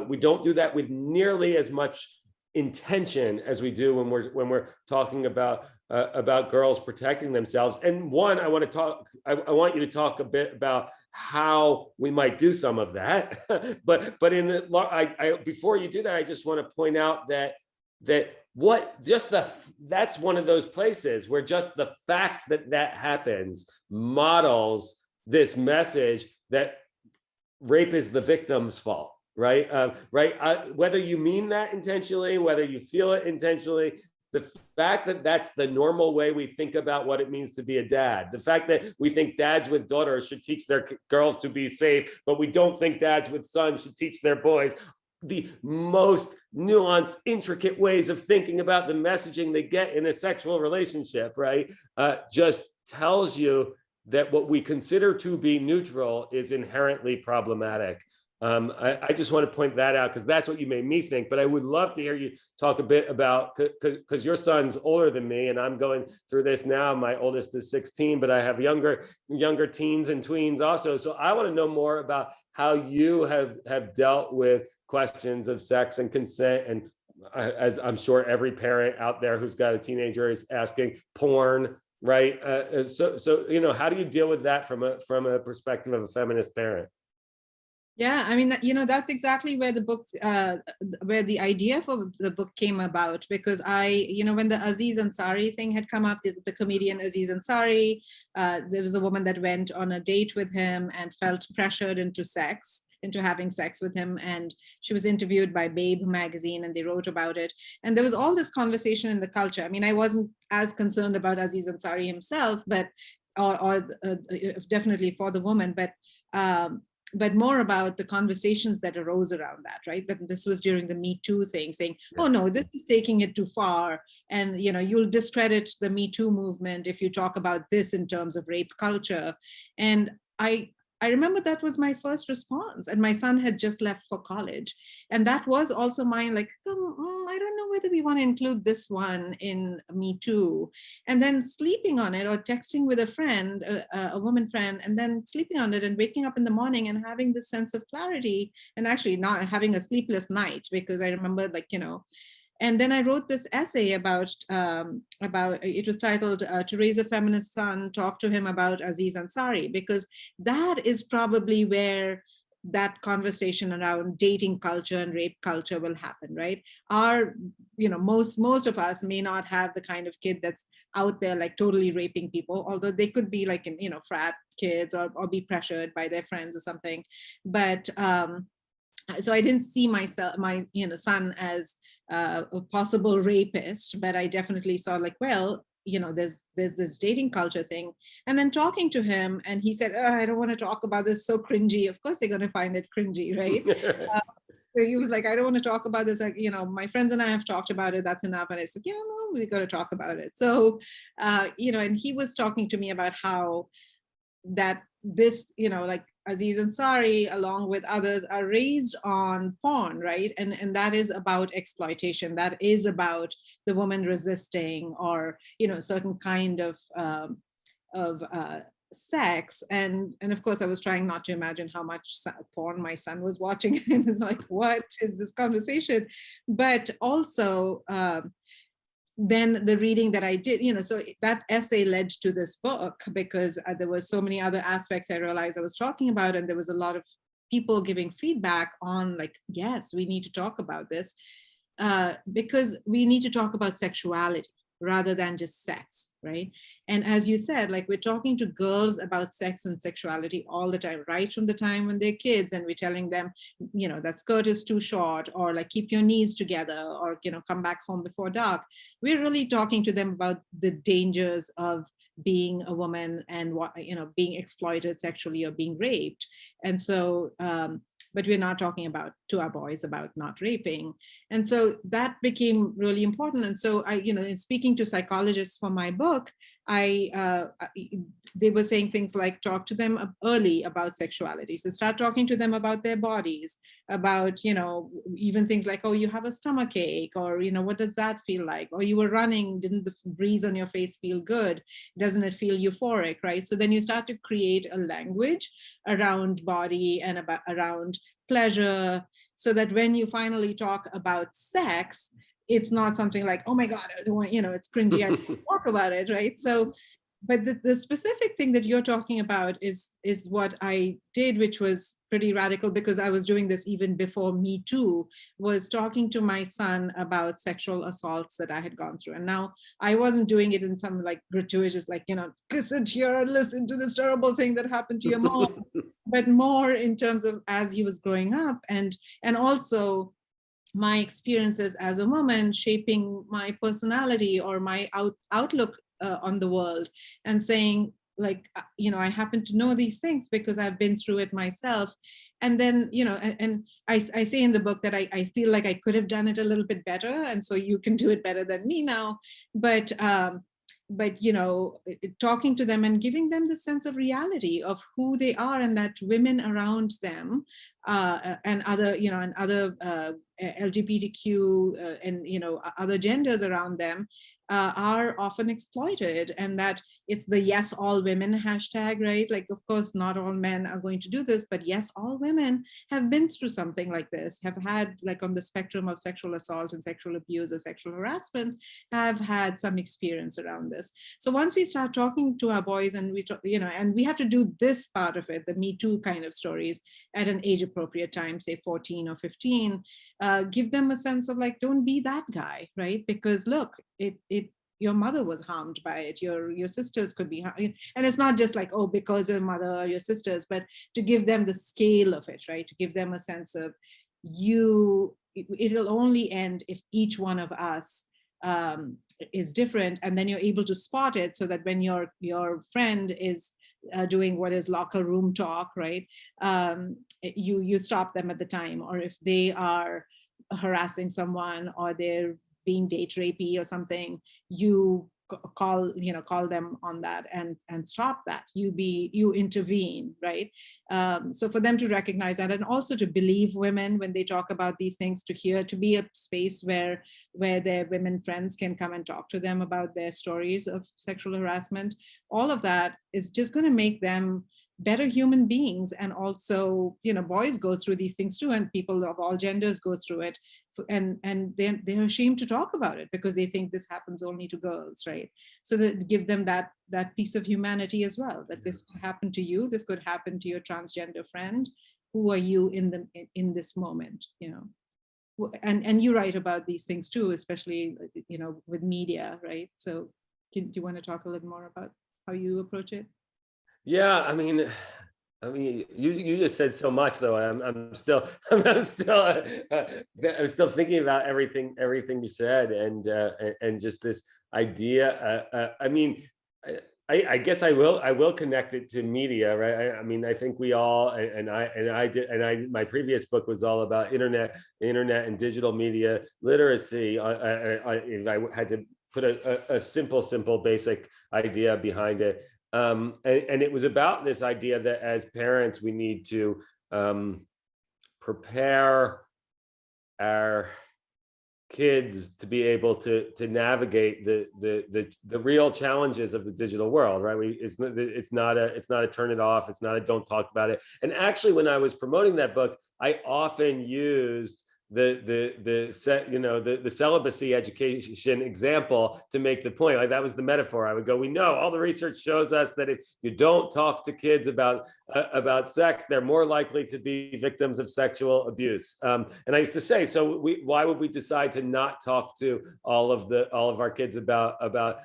We don't do that with nearly as much intention as we do when we're talking about girls protecting themselves. And I want you to talk a bit about how we might do some of that. but before you do that, I just want to point out that that's one of those places where just the fact that happens models this message that rape is the victim's fault. Right? Whether you mean that intentionally, whether you feel it intentionally, the fact that that's the normal way we think about what it means to be a dad, the fact that we think dads with daughters should teach their girls to be safe, but we don't think dads with sons should teach their boys, the most nuanced, intricate ways of thinking about the messaging they get in a sexual relationship, right? Just tells you that what we consider to be neutral is inherently problematic. I just want to point that out because that's what you made me think, but I would love to hear you talk a bit about, because your son's older than me and I'm going through this now. My oldest is 16, but I have younger teens and tweens also. So I want to know more about how you have dealt with questions of sex and consent, and as I'm sure every parent out there who's got a teenager is asking, porn, right? So how do you deal with that from a perspective of a feminist parent? Yeah, I mean, that's exactly where the book, where the idea for the book came about, because when the Aziz Ansari thing had come up, the comedian Aziz Ansari, there was a woman that went on a date with him and felt pressured into having sex with him. And she was interviewed by Babe magazine and they wrote about it. And there was all this conversation in the culture. I mean, I wasn't as concerned about Aziz Ansari himself, or definitely for the woman, but more about the conversations that arose around that, right? That this was during the Me Too thing, saying, oh no, this is taking it too far. And, you'll discredit the Me Too movement if you talk about this in terms of rape culture. And I remember that was my first response. And my son had just left for college. And that was also mine, like, I don't know whether we want to include this one in Me Too. And then sleeping on it, or texting with a friend, a woman friend, and then sleeping on it and waking up in the morning and having this sense of clarity, and actually not having a sleepless night, because I remember, and then I wrote this essay about it was titled To Raise a Feminist Son, Talk to Him About Aziz Ansari, because that is probably where that conversation around dating culture and rape culture will happen, right? Most of us may not have the kind of kid that's out there like totally raping people, although they could be like in, frat kids, or be pressured by their friends or something. But so I didn't see my son as a possible rapist, but I definitely saw there's this dating culture thing. And then talking to him, and he said, I don't want to talk about this, so cringy. Of course they're going to find it cringy, right? So he was like, I don't want to talk about this. Like, my friends and I have talked about it. That's enough. And I said, yeah, no, we got to talk about it. So, and he was talking to me about how that this, like Aziz Ansari, along with others, are raised on porn, right? And that is about exploitation. That is about the woman resisting, or, certain kind of sex. And of course, I was trying not to imagine how much porn my son was watching. And it's like, what is this conversation? But also, then the reading that I did, so that essay led to this book, because there were so many other aspects I realized I was talking about, and there was a lot of people giving feedback on, like, yes, we need to talk about this, because we need to talk about sexuality rather than just sex, right? And as you said, like, we're talking to girls about sex and sexuality all the time, right from the time when they're kids, and we're telling them, that skirt is too short, or like, keep your knees together, or, come back home before dark. We're really talking to them about the dangers of being a woman, and what, being exploited sexually or being raped. And so, but we're not talking to our boys about not raping. And so that became really important. And so I, in speaking to psychologists for my book, they were saying things like, talk to them early about sexuality. So start talking to them about their bodies, about, even things like, oh, you have a stomach ache, or, what does that feel like? Or you were running, didn't the breeze on your face feel good? Doesn't it feel euphoric, right? So then you start to create a language around body and around pleasure, so that when you finally talk about sex, it's not something like, oh my God, I don't want, it's cringy, I don't talk about it, right? So, but the specific thing that you're talking about is what I did, which was pretty radical, because I was doing this even before Me Too, was talking to my son about sexual assaults that I had gone through. And now I wasn't doing it in some like gratuitous, like, sit here and listen to this terrible thing that happened to your mom, but more in terms of as he was growing up, and also my experiences as a woman shaping my personality or my outlook on the world, and saying, like, I happen to know these things because I've been through it myself. And then, and I say in the book that I feel like I could have done it a little bit better, and so you can do it better than me now. But talking to them and giving them the sense of reality of who they are, and that women around them, and other, LGBTQ, and other genders around them, are often exploited, and that it's the yes all women hashtag, right? Like, of course, not all men are going to do this, but yes, all women have been through something like this, have had, like, on the spectrum of sexual assault and sexual abuse or sexual harassment, have had some experience around this. So once we start talking to our boys, and we talk, and we have to do this part of it, the Me Too kind of stories, at an age appropriate time, say 14 or 15, give them a sense of, like, don't be that guy, right? Because look, your mother was harmed by it, your sisters could be harmed. And it's not just like, oh, because your mother or your sisters, but to give them the scale of it, right? To give them a sense of, it'll only end if each one of us is different, and then you're able to spot it, so that when your friend is doing what is locker room talk, right, you stop them at the time. Or if they are harassing someone, or they're being date rapey or something, you call them on that, and stop that. You intervene, right? So for them to recognize that, and also to believe women when they talk about these things, to be a space where their women friends can come and talk to them about their stories of sexual harassment. All of that is just going to make them better human beings. And also, boys go through these things too, and people of all genders go through it, and they're ashamed to talk about it because they think this happens only to girls, right? So that give them that piece of humanity as well, that this could happen to you, this could happen to your transgender friend. Who are you in this moment? And you write about these things too, especially with media, right? So do you want to talk a little more about how you approach it? Yeah, I mean, you just said so much, though. I'm still I'm still thinking about everything you said, and just this idea. I guess I will connect it to media, right? I think we all, my previous book was all about internet and digital media literacy. If I had to put a simple basic idea behind it. And it was about this idea that as parents, we need to prepare our kids to be able to navigate the real challenges of the digital world, right? It's not a turn it off, it's not a don't talk about it. And actually, when I was promoting that book, I often used the celibacy education example to make the point. Like, that was the metaphor. I would go, we know, all the research shows us that if you don't talk to kids about sex, they're more likely to be victims of sexual abuse. And I used to say, so why would we decide to not talk to all of our kids about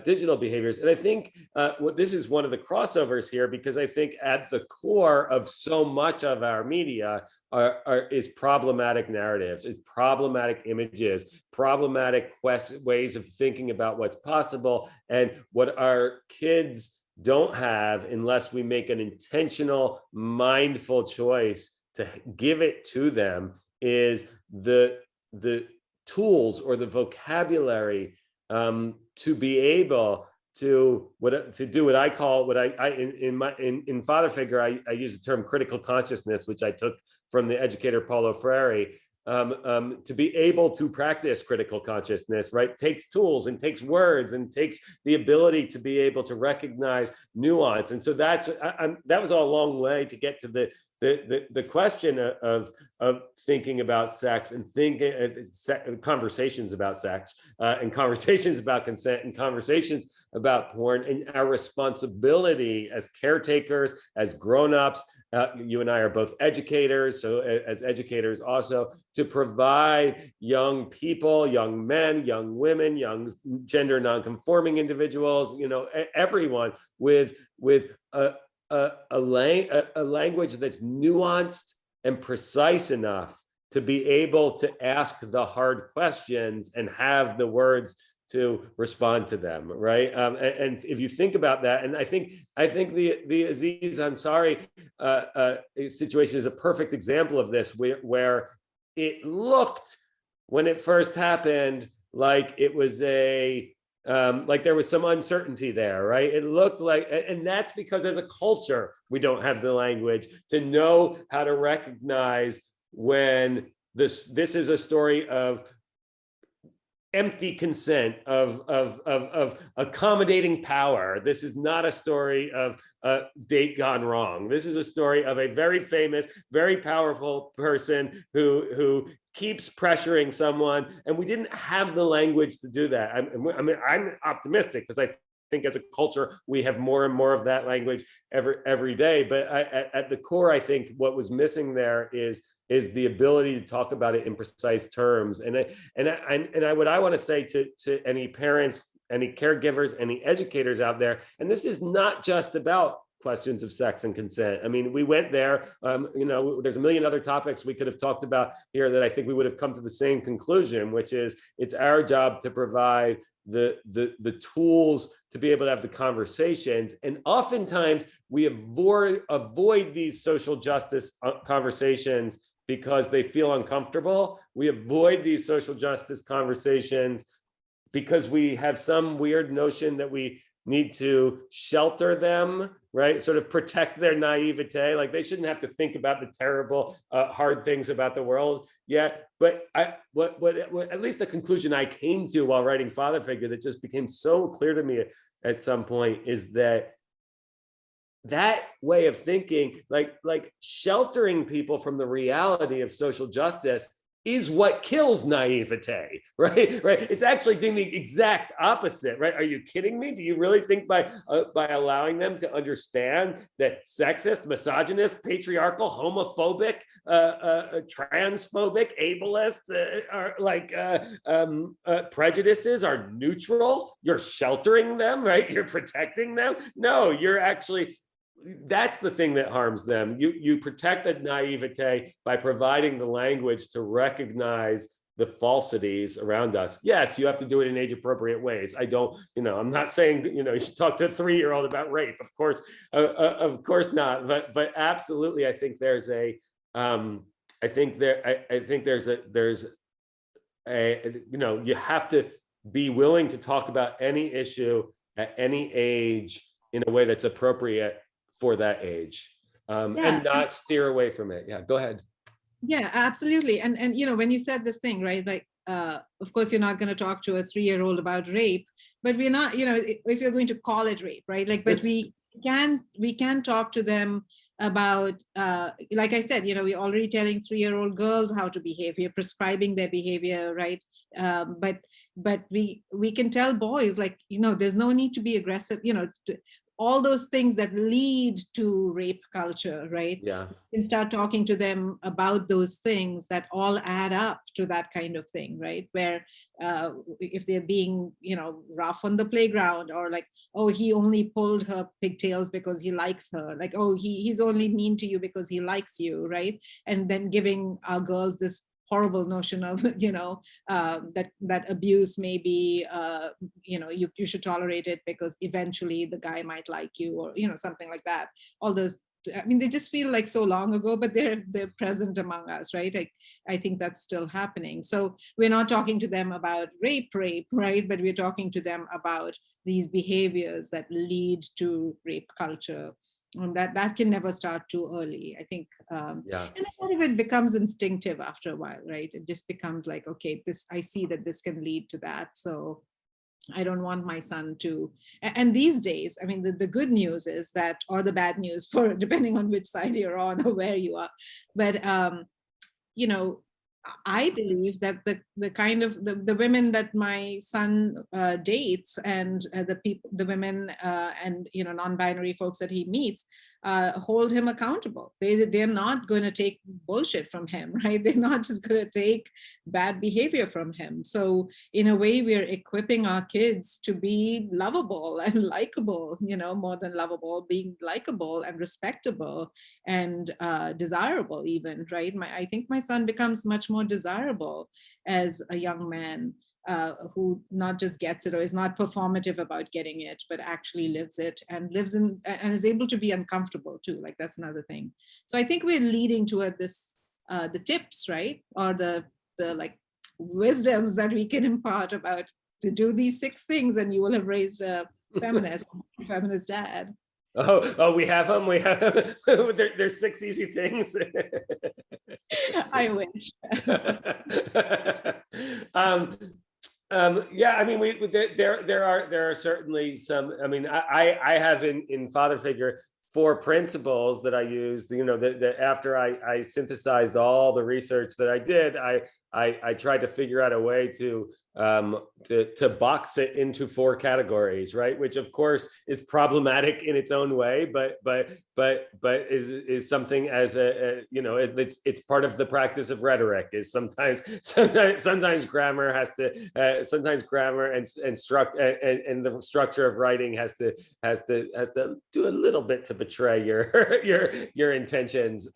digital behaviors? And I think this is one of the crossovers here, because I think at the core of so much of our media is problematic narratives, it's problematic images, problematic ways of thinking about what's possible. And what our kids don't have, unless we make an intentional, mindful choice to give it to them, is the tools or the vocabulary to be able to do what I call, in father figure, I use the term critical consciousness, which I took from the educator Paulo Freire. To be able to practice critical consciousness, right, takes tools and takes words and takes the ability to be able to recognize nuance. And so that was a long way to get to the question of thinking about sex, and thinking conversations about sex, and conversations about consent, and conversations about porn, and our responsibility as caretakers, as grown-ups. You and I are both educators, so as educators also, to provide young people, young men, young women, young gender non-conforming individuals, everyone with a language that's nuanced and precise enough to be able to ask the hard questions and have the words to respond to them, right? And if you think about that, and I think the Aziz Ansari situation is a perfect example of this, where it looked, when it first happened, like it was like there was some uncertainty there, right? It looked like, and that's because as a culture, we don't have the language to know how to recognize when this is a story of empty consent, of accommodating power. This is not a story of a date gone wrong. This is a story of a very famous, very powerful person who keeps pressuring someone, and we didn't have the language to do that. I mean, I'm optimistic because I think as a culture we have more and more of that language every day. But at the core, I think what was missing there is the ability to talk about it in precise terms. And what I want to say to any parents, any caregivers, any educators out there, and this is not just about questions of sex and consent. I mean, we went there, you know, there's a million other topics we could have talked about here that I think we would have come to the same conclusion, which is it's our job to provide the tools to be able to have the conversations. And oftentimes we avoid these social justice conversations because they feel uncomfortable. We avoid these social justice conversations because we have some weird notion that we need to shelter them, right? Sort of protect their naivete. Like they shouldn't have to think about the terrible, hard things about the world yet. But what at least the conclusion I came to while writing Father Figure that just became so clear to me at some point is that way of thinking, like sheltering people from the reality of social justice, is what kills naivete, right? It's actually doing the exact opposite, right? Are you kidding me? Do you really think by allowing them to understand that sexist, misogynist, patriarchal, homophobic, transphobic, ableist, prejudices are neutral? You're sheltering them, right? You're protecting them? No, you're actually. That's the thing that harms them. You protect the naivete by providing the language to recognize the falsities around us. Yes, you have to do it in age appropriate ways. I don't, I'm not saying that, you should talk to a 3-year-old about rape. Of course not. But absolutely, I think there's a, you have to be willing to talk about any issue at any age in a way that's appropriate for that age, and not steer away from it. Yeah, go ahead. Yeah, absolutely. And when you said this thing, right, like, of course, you're not going to talk to a 3-year-old about rape, but we're not, if you're going to call it rape, right? Like, but we can talk to them about, like I said, we're already telling 3-year-old girls how to behave. We're prescribing their behavior, right? But we can tell boys, like, there's no need to be aggressive, all those things that lead to rape culture, right? Yeah. And start talking to them about those things that all add up to that kind of thing, right? Where if they're being, rough on the playground, or like, oh, he only pulled her pigtails because he likes her, like, oh, he's only mean to you because he likes you, right? And then giving our girls this horrible notion of, that abuse may be, you should tolerate it because eventually the guy might like you, or, something like that. All those, I mean, they just feel like so long ago, but they're present among us, right? I think that's still happening. So we're not talking to them about rape, right? But we're talking to them about these behaviors that lead to rape culture. And that can never start too early, I think. And a lot of it becomes instinctive after a while, right? It just becomes like, okay, I see that this can lead to that. So I don't want my son to. And these days, I mean, the good news is that, or the bad news, for depending on which side you're on or where you are. But, I believe that the kind of the women that my son dates, and the women and non-binary folks that he meets, hold him accountable. They're not going to take bullshit from him, right? They're not just going to take bad behavior from him. So in a way, we're equipping our kids to be lovable and likable, more than lovable, being likable and respectable and desirable even, right? I think my son becomes much more desirable as a young man, who not just gets it or is not performative about getting it, but actually lives it and is able to be uncomfortable too. Like, that's another thing. So I think we're leading toward this, the tips, right? Or the like wisdoms that we can impart about to do these 6 things, and you will have raised a feminist dad. Oh, we have them. We have there's 6 easy things. I wish. Yeah, I mean, there are certainly some. I mean, I have in father figure 4 principles that I use. That after I synthesized all the research that I did, I tried to figure out a way to box it into 4 categories, right? Which of course is problematic in its own way, but is something as it's part of the practice of rhetoric. Is sometimes grammar has to sometimes grammar and the structure of writing has to do a little bit to betray your intentions.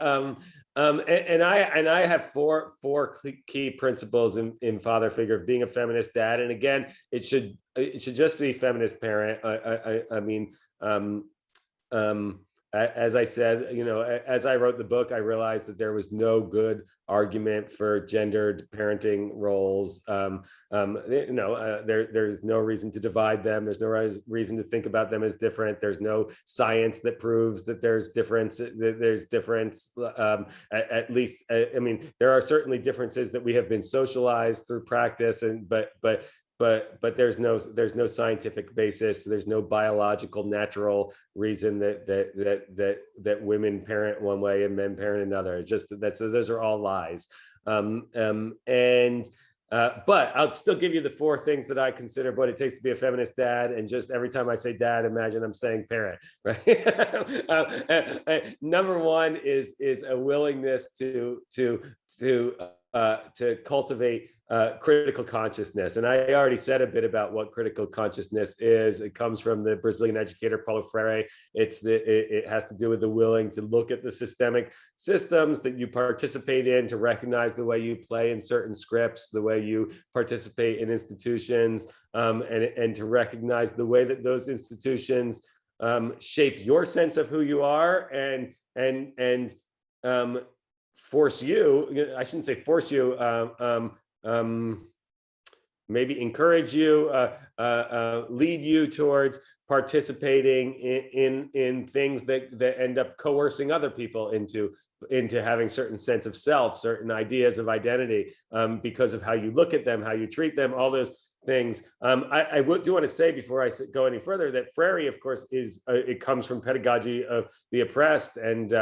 And I have four key principles in father figure of being a feminist dad. And again, it should just be feminist parent. I mean, as I said, as I wrote the book, I realized that there was no good argument for gendered parenting roles. There's no reason to divide them. There's no reason to think about them as different. There's no science that proves that there's difference. At least, I mean, there are certainly differences that we have been socialized through practice, but there's no scientific basis. There's no biological natural reason that women parent one way and men parent another. Those are all lies. But I'll still give you the 4 things that I consider what it takes to be a feminist dad. And just every time I say dad, imagine I'm saying parent, right? Number 1 is a willingness to cultivate critical consciousness. And I already said a bit about what critical consciousness is. It comes from the Brazilian educator Paulo Freire. It has to do with the willing to look at the systemic systems that you participate in, to recognize the way you play in certain scripts, the way you participate in institutions, and to recognize the way that those institutions shape your sense of who you are and force you, I shouldn't say force you, maybe encourage you, lead you towards participating in things that end up coercing other people into having certain sense of self, certain ideas of identity, because of how you look at them, how you treat them, all those things. I do want to say before I go any further that Freire, of course, it comes from pedagogy of the oppressed, and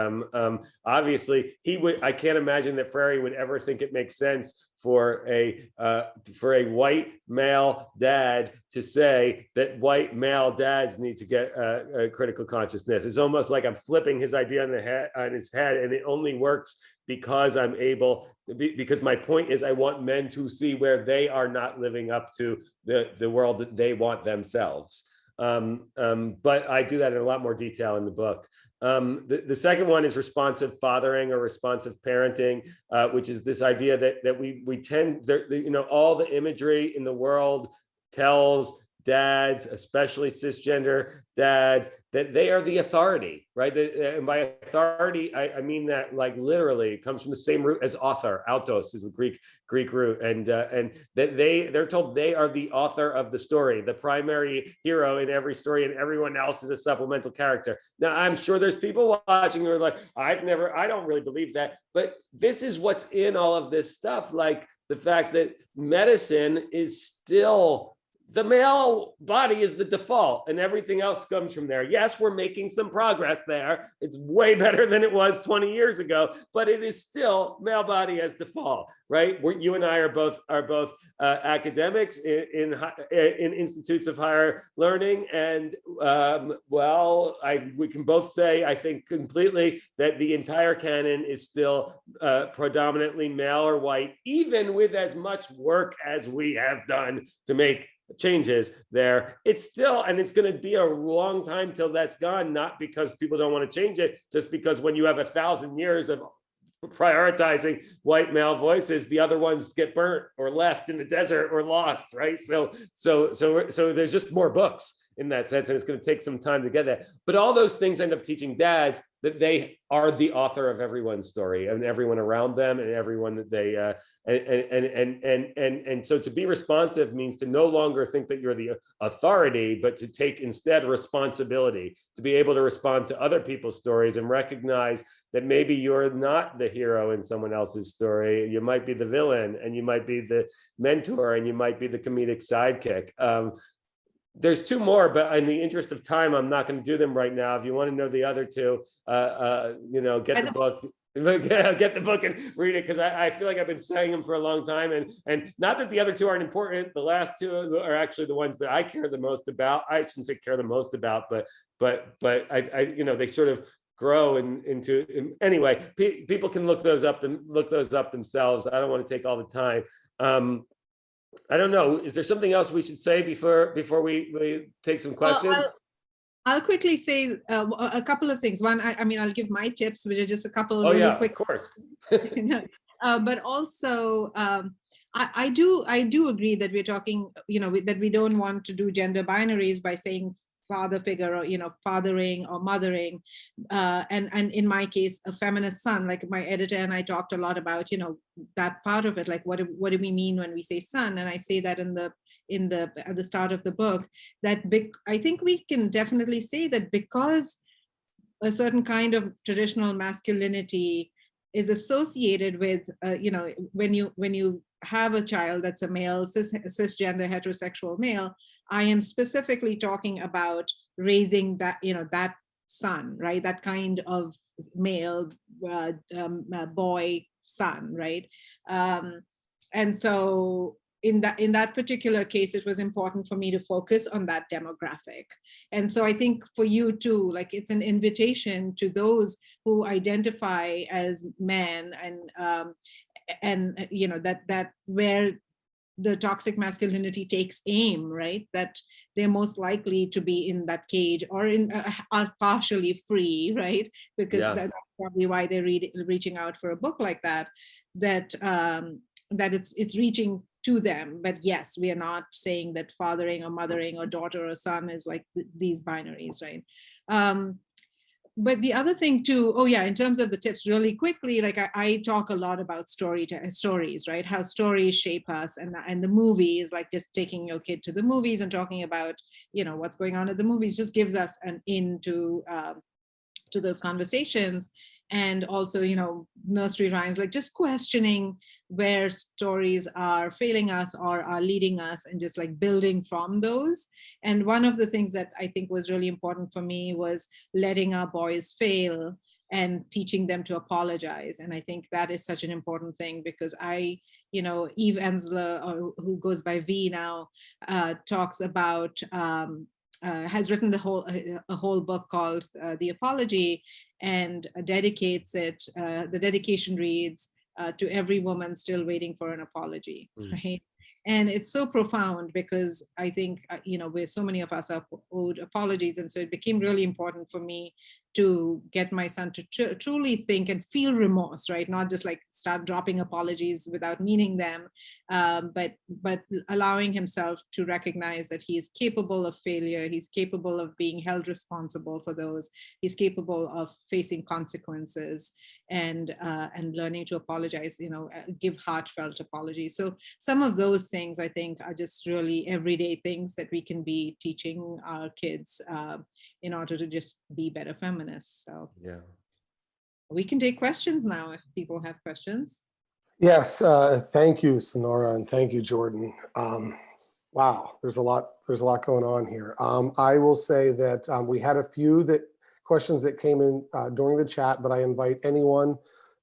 obviously I can't imagine that Freire would ever think it makes sense for a white male dad to say that white male dads need to get a critical consciousness. It's almost like I'm flipping his idea on his head, and it only works because because my point is I want men to see where they are not living up to the world that they want themselves. But I do that in a lot more detail in the book. The second one is responsive fathering or responsive parenting, which is this idea that we tend, all the imagery in the world tells dads, especially cisgender dads, that they are the authority, right? And by authority, I mean that like literally it comes from the same root as author. Autos is the Greek root, and that they're told they are the author of the story, the primary hero in every story, and everyone else is a supplemental character. Now, I'm sure there's people watching who are like, I don't really believe that, but this is what's in all of this stuff, like the fact that medicine is still, the male body is the default and everything else comes from there. Yes, we're making some progress there. It's way better than it was 20 years ago, but it is still male body as default, right? You and I are both academics in institutes of higher learning. And we can both say, I think completely, that the entire canon is still predominantly male or white, even with as much work as we have done to make changes there. It's still, and it's going to be a long time till that's gone, not because people don't want to change it, just because when you have 1,000 years of prioritizing white male voices, the other ones get burnt or left in the desert or lost, right? So there's just more books in that sense, and it's going to take some time to get that. But all those things end up teaching dads that they are the author of everyone's story and everyone around them and everyone that they and so to be responsive means to no longer think that you're the authority, but to take instead responsibility, to be able to respond to other people's stories and recognize that maybe you're not the hero in someone else's story. You might be the villain, and you might be the mentor, and you might be the comedic sidekick. There's two more, but in the interest of time, I'm not going to do them right now. If you want to know the other two, get the book. Get the book and read it, because I feel like I've been saying them for a long time, and not that the other two aren't important. The last two are actually the ones that I care the most about. I shouldn't say care the most about, but I they sort of grow into anyway. People can look those up themselves. I don't want to take all the time. I don't know. Is there something else we should say before we take some questions? Well, I'll quickly say a couple of things. One, I mean, I'll give my tips, which are just a couple really quick. Of course. But also, I do agree that we're talking, that we don't want to do gender binaries by saying father figure or fathering or mothering, and in my case a feminist son. Like my editor and I talked a lot about that part of it, like what do we mean when we say son, and I say that at the start of the book, that I think we can definitely say that because a certain kind of traditional masculinity is associated with when you have a child that's a male, cisgender heterosexual male, I am specifically talking about raising that that son, right? That kind of male boy son, right? And so in that particular case, it was important for me to focus on that demographic. And so I think for you too, like it's an invitation to those who identify as men and that where the toxic masculinity takes aim, right? That they're most likely to be in that cage or are partially free, right? Because that's probably why they're reaching out for a book like that. That it's reaching to them. But yes, we are not saying that fathering or mothering or daughter or son is like these binaries, right? But the other thing too, in terms of the tips, really quickly, like I talk a lot about stories, right? How stories shape us, and the movies, like just taking your kid to the movies and talking about, what's going on at the movies, just gives us an in to those conversations. And also, nursery rhymes, like just questioning where stories are failing us or are leading us, and just like building from those. And one of the things that I think was really important for me was letting our boys fail and teaching them to apologize. And I think that is such an important thing, because Eve Ensler, who goes by V now, talks about, has written a whole book called The Apology, and dedicates it, the dedication reads, to every woman still waiting for an apology, right? And it's so profound, because I think, where so many of us are owed apologies. And so it became really important for me to get my son to truly think and feel remorse, right? Not just like start dropping apologies without meaning them, but allowing himself to recognize that he is capable of failure. He's capable of being held responsible for those. He's capable of facing consequences, and learning to apologize, give heartfelt apologies. So some of those things, I think, are just really everyday things that we can be teaching our kids in order to just be better feminists. So we can take questions now if people have questions. Yes, thank you, Sonora, and thank you, Jordan. Wow, there's a lot going on here. I will say that we had a few questions that came in during the chat, but I invite anyone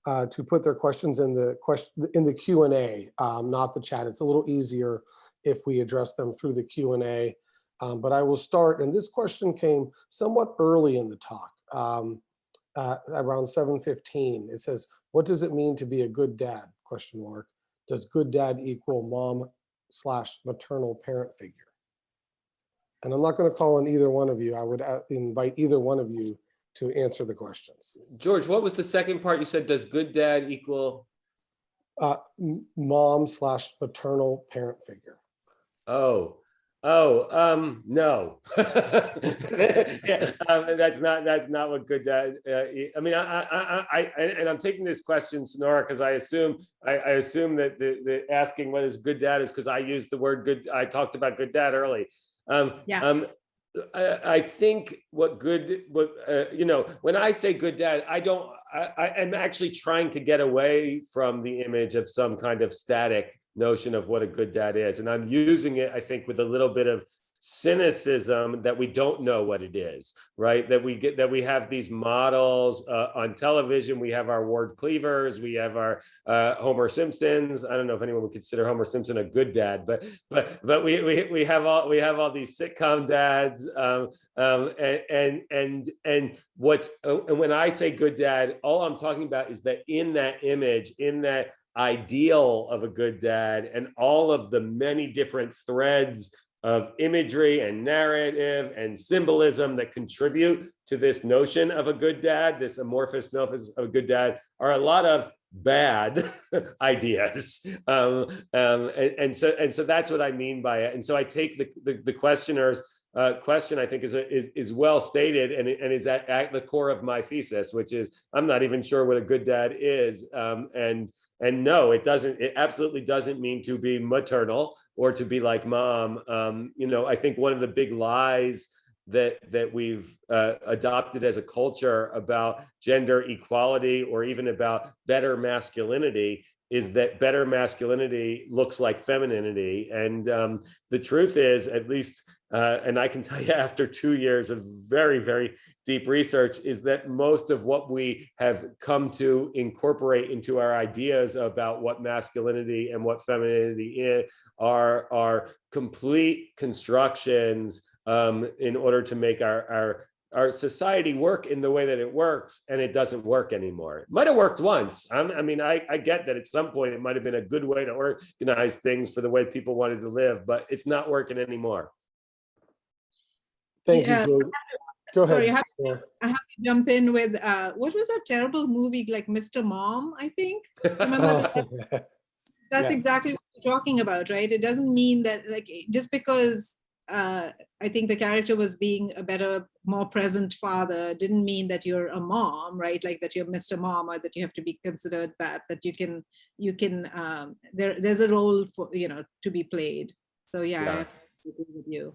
to put their questions in the Q&A, not the chat. It's a little easier if we address them through the Q&A. But I will start, and this question came somewhat early in the talk, around 7:15. It says, "What does it mean to be a good dad? ? Does good dad equal mom/maternal parent figure?" And I'm not going to call on either one of you. I would invite either one of you to answer the questions. George, what was the second part? You said, does good dad equal? Mom/maternal parent figure. Oh, No. Yeah, that's not what good dad. I mean, and I'm taking this question, Sonora, because I assume that the asking what is good dad is because I used the word good. I talked about good dad early. Yeah. I think what when I say good dad, I am actually trying to get away from the image of some kind of static notion of what a good dad is. And I'm using it, I think, with a little bit of cynicism that we don't know what it is, right? That we have these models on television. We have our Ward Cleavers, we have our Homer Simpsons. I don't know if anyone would consider Homer Simpson a good dad, but we have all these sitcom dads, and what's and when I say good dad, all I'm talking about is that in that image, in that ideal of a good dad, and all of the many different threads of imagery and narrative and symbolism that contribute to this notion of a good dad, this amorphous notion of a good dad, are a lot of bad ideas, and so that's what I mean by it. And so I take the questioner's question, I think, is well stated, and is at the core of my thesis, which is I'm not even sure what a good dad is, and no, it doesn't. It absolutely doesn't mean to be maternal or to be like mom. I think one of the big lies that we've adopted as a culture about gender equality, or even about better masculinity, is that better masculinity looks like femininity. And the truth is, at least, and I can tell you after 2 years of very, very deep research, is that most of what we have come to incorporate into our ideas about what masculinity and what femininity is are complete constructions in order to make our society work in the way that it works, and it doesn't work anymore. It might have worked once. I get that at some point it might have been a good way to organize things for the way people wanted to live, but it's not working anymore. Thank you, George. Go ahead. Sorry, I have to jump in with what was that terrible movie, like Mr. Mom, I think? Remember that? That's exactly what you're talking about, right? It doesn't mean that, like, just because I think the character was being a better, more present father didn't mean that you're a mom, right? Like that you're Mr. Mom, or that you have to be considered that you can there's a role for, to be played. So yeah. I absolutely agree with you.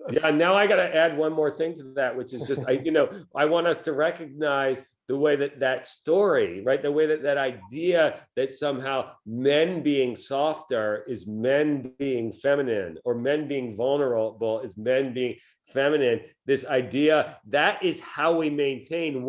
Yeah, now I got to add one more thing to that, which is just, I want us to recognize the way that story, right? The way that idea that somehow men being softer is men being feminine, or men being vulnerable is men being feminine. This idea, that is how we maintain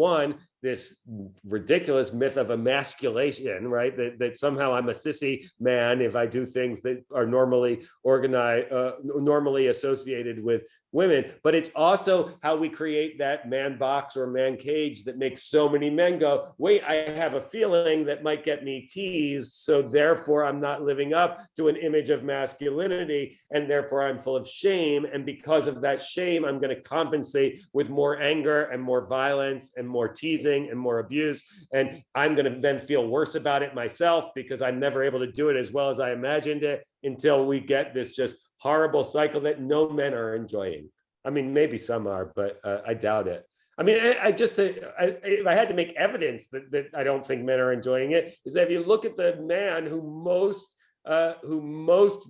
this ridiculous myth of emasculation, right? That somehow I'm a sissy man if I do things that are normally organized, normally associated with women. But it's also how we create that man box or man cage that makes so many men go, wait, I have a feeling that might get me teased, so therefore I'm not living up to an image of masculinity, and therefore I'm full of shame, and because of that shame, I'm going to compensate with more anger and more violence and more teasing and more abuse, and I'm going to then feel worse about it myself because I'm never able to do it as well as I imagined it, until we get this just horrible cycle that no men are enjoying. I mean, maybe some are, but I doubt it. I mean, if I had to make evidence that I don't think men are enjoying it, is that if you look at the man who most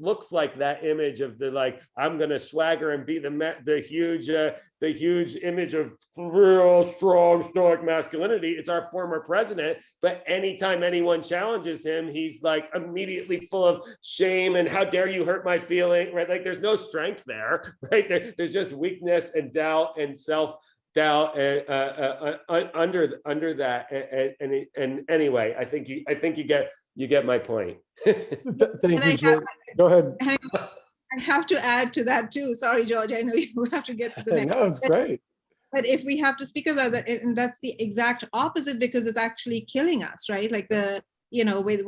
looks like that image of the, like, I'm gonna swagger and be the huge image of real strong stoic masculinity, it's our former president. But anytime anyone challenges him, he's like immediately full of shame and how dare you hurt my feeling, right? Like there's no strength there, right? There's just weakness and doubt and self-doubt under that, and anyway, I think you get my point. Thank you, George. Go ahead. I have to add to that too. Sorry, George, I know you have to get to the next. No, it's great. But if we have to speak about that, and that's the exact opposite, because it's actually killing us, right? Like with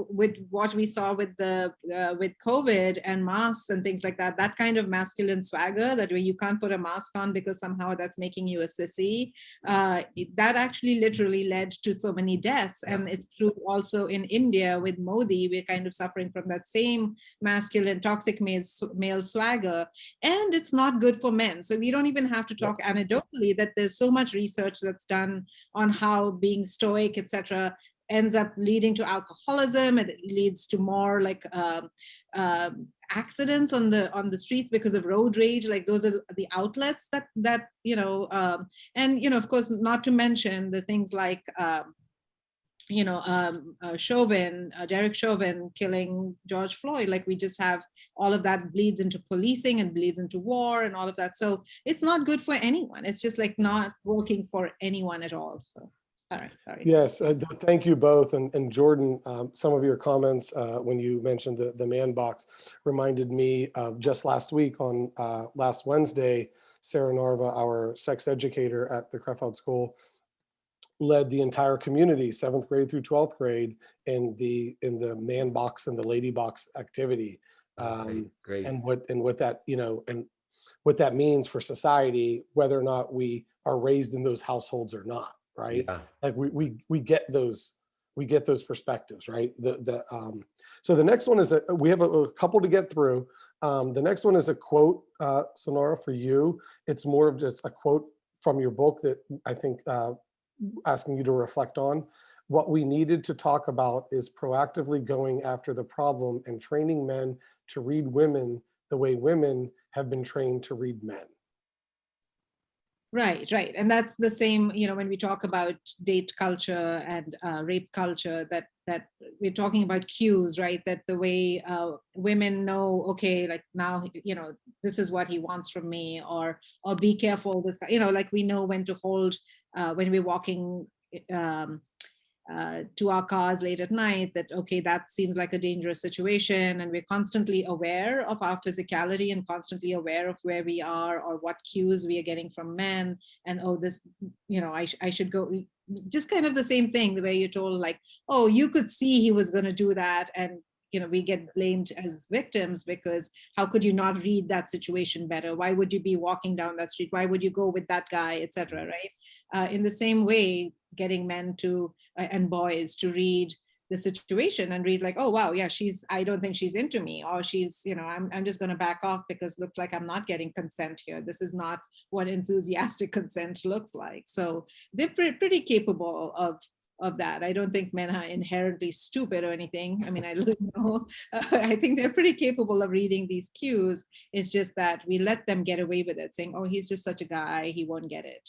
what we saw with with COVID and masks and things like that, that kind of masculine swagger, that way you can't put a mask on because somehow that's making you a sissy, that actually literally led to so many deaths. And it's true also in India with Modi. We're kind of suffering from that same masculine toxic male swagger, and it's not good for men. So we don't even have to talk anecdotally, that there's so much research that's done on how being stoic, etc., ends up leading to alcoholism. It leads to more like accidents on the streets because of road rage. Like those are the outlets that and of course, not to mention the things like Chauvin, Derek Chauvin killing George Floyd. Like we just have all of that bleeds into policing and bleeds into war and all of that. So it's not good for anyone. It's just like not working for anyone at all. So. All right, sorry. Yes, thank you both. And Jordan, some of your comments when you mentioned the man box reminded me of just last week on last Wednesday, Sarah Narva, our sex educator at the Crefeld School, led the entire community, 7th grade through 12th grade, in the man box and the lady box activity. Great. And what that, and what that means for society, whether or not we are raised in those households or not. Right? Yeah. Like we get those perspectives, right? So the next one is we have a couple to get through. The next one is a quote, Sonora, for you. It's more of just a quote from your book that I think asking you to reflect on. What we needed to talk about is proactively going after the problem and training men to read women the way women have been trained to read men. Right. And that's the same, when we talk about date culture and rape culture, that we're talking about cues, right? That the way women know, okay, like now, this is what he wants from me, or be careful, this guy, like we know when to hold, when we're walking to our cars late at night, that, okay, that seems like a dangerous situation. And we're constantly aware of our physicality and constantly aware of where we are or what cues we are getting from men. And, oh, this, I should go, just kind of the same thing, the way you're told, like, oh, you could see he was going to do that. And, we get blamed as victims because how could you not read that situation better? Why would you be walking down that street? Why would you go with that guy, etc. Right? In the same way, getting men to and boys to read the situation and read like, oh wow, yeah, I don't think she's into me, or she's, I'm just going to back off because looks like I'm not getting consent here. This is not what enthusiastic consent looks like. So they're pretty capable of that. I don't think men are inherently stupid or anything. I mean, I don't know. I think they're pretty capable of reading these cues. It's just that we let them get away with it, saying, oh, he's just such a guy, he won't get it,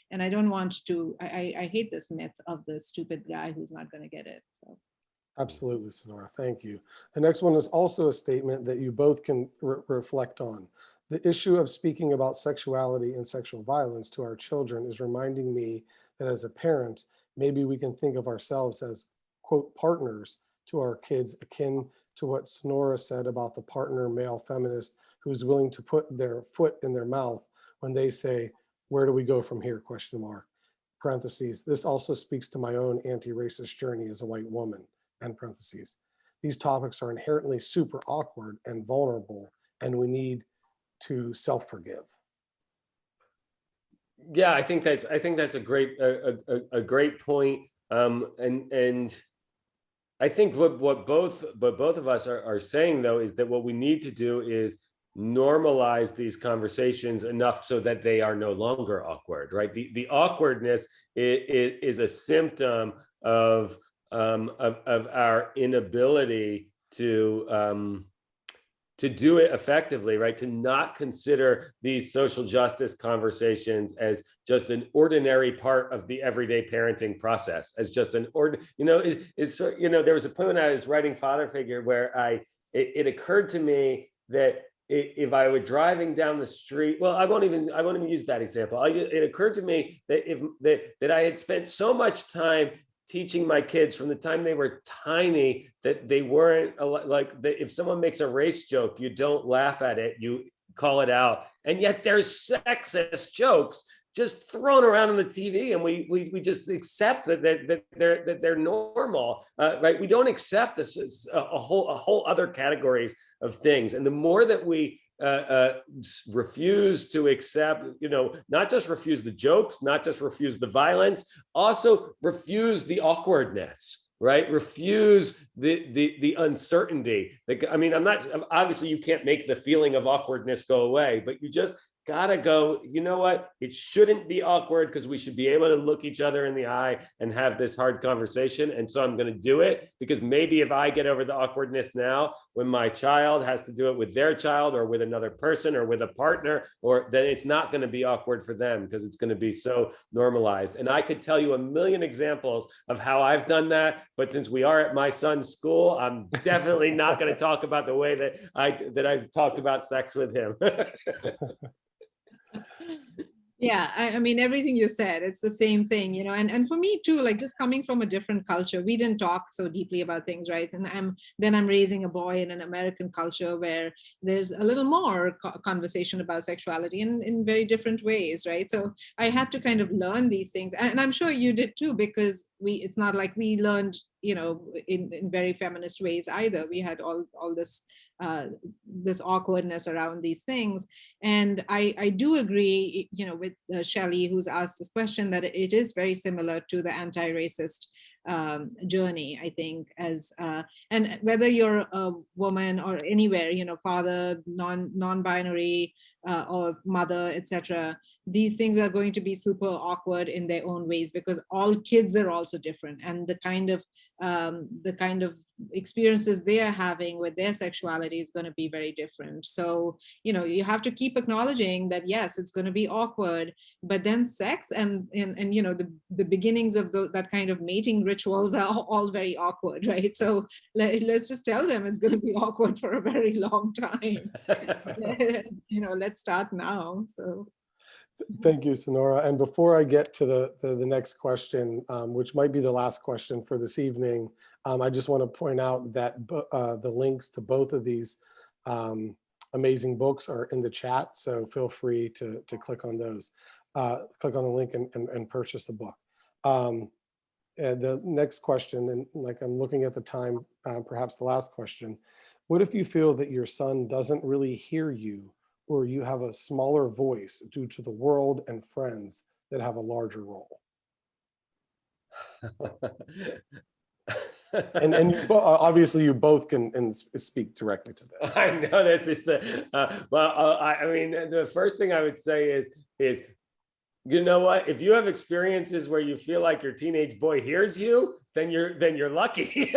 And I don't want to, I hate this myth of the stupid guy who's not going to get it. So. Absolutely, Sonora, thank you. The next one is also a statement that you both can reflect on. The issue of speaking about sexuality and sexual violence to our children is reminding me that as a parent, maybe we can think of ourselves as, quote, partners to our kids, akin to what Sonora said about the partner male feminist who's willing to put their foot in their mouth when they say, where do we go from here, question mark, parentheses. This also speaks to my own anti-racist journey as a white woman, end parentheses. These topics are inherently super awkward and vulnerable, and we need to self-forgive. Yeah, I think that's a great point. And I think what both of us are saying though is that what we need to do is normalize these conversations enough so that they are no longer awkward, right? The awkwardness is a symptom of our inability to do it effectively, right? To not consider these social justice conversations as just an ordinary part of the everyday parenting process, as just an there was a point when I was writing Father Figure where it occurred to me that if I were driving down the street, well, I won't even use that example. It occurred to me that I had spent so much time teaching my kids from the time they were tiny that they weren't if someone makes a race joke, you don't laugh at it, you call it out. And yet there's sexist jokes just thrown around on the TV, and we just accept that they're normal, right? We don't accept this a whole other categories of things, and the more that we refuse to accept, not just refuse the jokes, not just refuse the violence, also refuse the awkwardness, right? Refuse the uncertainty. I mean, I'm not, obviously you can't make the feeling of awkwardness go away, but you just gotta go, you know what? It shouldn't be awkward, because we should be able to look each other in the eye and have this hard conversation. And so I'm going to do it, because maybe if I get over the awkwardness now, when my child has to do it with their child or with another person or with a partner, or then it's not going to be awkward for them, because it's going to be so normalized. And I could tell you a million examples of how I've done that, but since we are at my son's school, I'm definitely not going to talk about the way that I've talked about sex with him. Yeah, I mean, everything you said, it's the same thing, and for me too, like just coming from a different culture, we didn't talk so deeply about things, right? And I'm raising a boy in an American culture where there's a little more conversation about sexuality in very different ways, right? So I had to kind of learn these things, and I'm sure you did too, because it's not like we learned, in very feminist ways either. We had all this awkwardness around these things. And I do agree, with Shelley, who's asked this question, that it is very similar to the anti-racist journey, I think, and whether you're a woman or anywhere, father, non-binary, or mother, etc., these things are going to be super awkward in their own ways, because all kids are also different, and the kind of experiences they are having with their sexuality is going to be very different. So you have to keep acknowledging that, yes, it's going to be awkward, but then sex and the beginnings of that kind of mating rituals are all very awkward, right? So let's just tell them it's going to be awkward for a very long time. Let's start now. So Thank you, Sonora. And before I get to the next question, which might be the last question for this evening, I just want to point out that the links to both of these amazing books are in the chat. So feel free to click on those, click on the link and purchase the book. And the next question, and like I'm looking at the time, perhaps the last question, what if you feel that your son doesn't really hear you, or you have a smaller voice due to the world and friends that have a larger role? And obviously you both can speak directly to this. I know this is I mean, the first thing I would say is, you know what? If you have experiences where you feel like your teenage boy hears you, then you're lucky.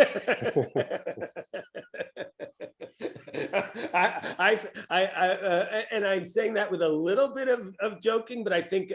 And I'm saying that with a little bit of joking, but I think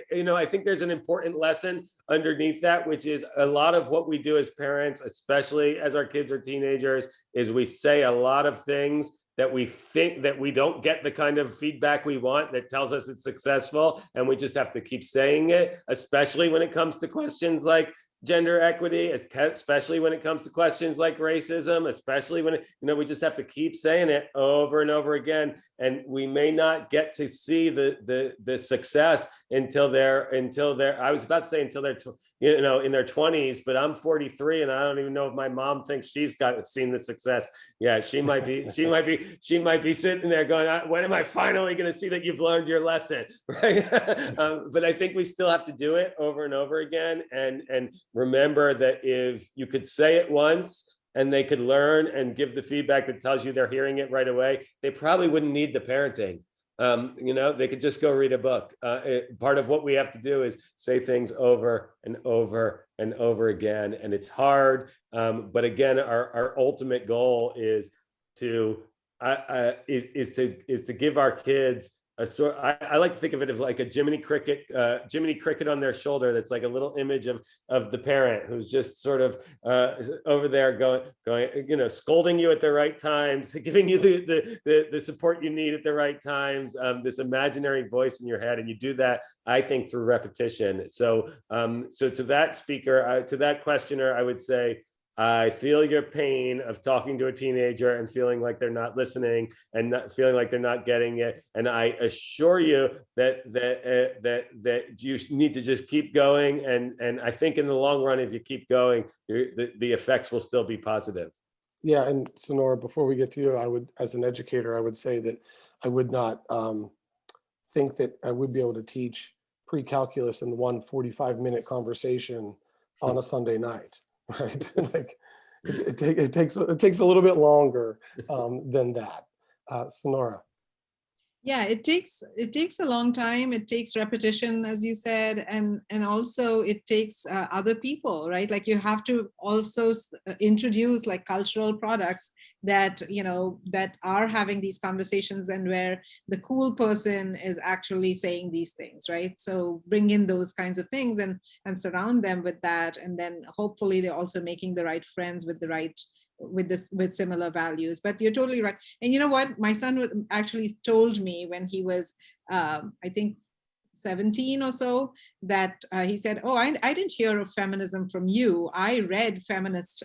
there's an important lesson underneath that, which is a lot of what we do as parents, especially as our kids are teenagers, is we say a lot of things that we think that we don't get the kind of feedback we want that tells us it's successful, and we just have to keep saying it, especially when it comes to questions like gender equity, especially when it comes to questions like racism, especially when we just have to keep saying it over and over again. And we may not get to see the success until they're I was about to say until they're in their 20s, but I'm 43 and I don't even know if my mom thinks she's seen the success. Yeah, she might be sitting there going, when am I finally going to see that you've learned your lesson, right? But I think we still have to do it over and over again, and remember that if you could say it once and they could learn and give the feedback that tells you they're hearing it right away, they probably wouldn't need the parenting. They could just go read a book. Part of what we have to do is say things over and over and over again, and it's hard. But again, our ultimate goal is to give our kids I like to think of it as like a Jiminy Cricket on their shoulder. That's like a little image of the parent who's just sort of over there going, scolding you at the right times, giving you the support you need at the right times. This imaginary voice in your head, and you do that, I think, through repetition. So to that speaker, to that questioner, I would say, I feel your pain of talking to a teenager and feeling like they're not listening and not feeling like they're not getting it. And I assure you that you need to just keep going. And I think in the long run, if you keep going, the effects will still be positive. Yeah, and Sonora, before we get to you, I would, as an educator, I would say that I would not think that I would be able to teach pre-calculus in the 45-minute conversation on a Sunday night, right? Like it takes a little bit longer than that. Sonora. Yeah, it takes a long time. It takes repetition, as you said, and also it takes other people, right? Like you have to also introduce like cultural products that, you know, that are having these conversations and where the cool person is actually saying these things, right? So bring in those kinds of things and surround them with that, and then hopefully they're also making the right friends with the right with similar values. But you're totally right. And you know what, my son actually told me when he was I think 17 or so, that he said, oh, I didn't hear of feminism from you. I read feminist,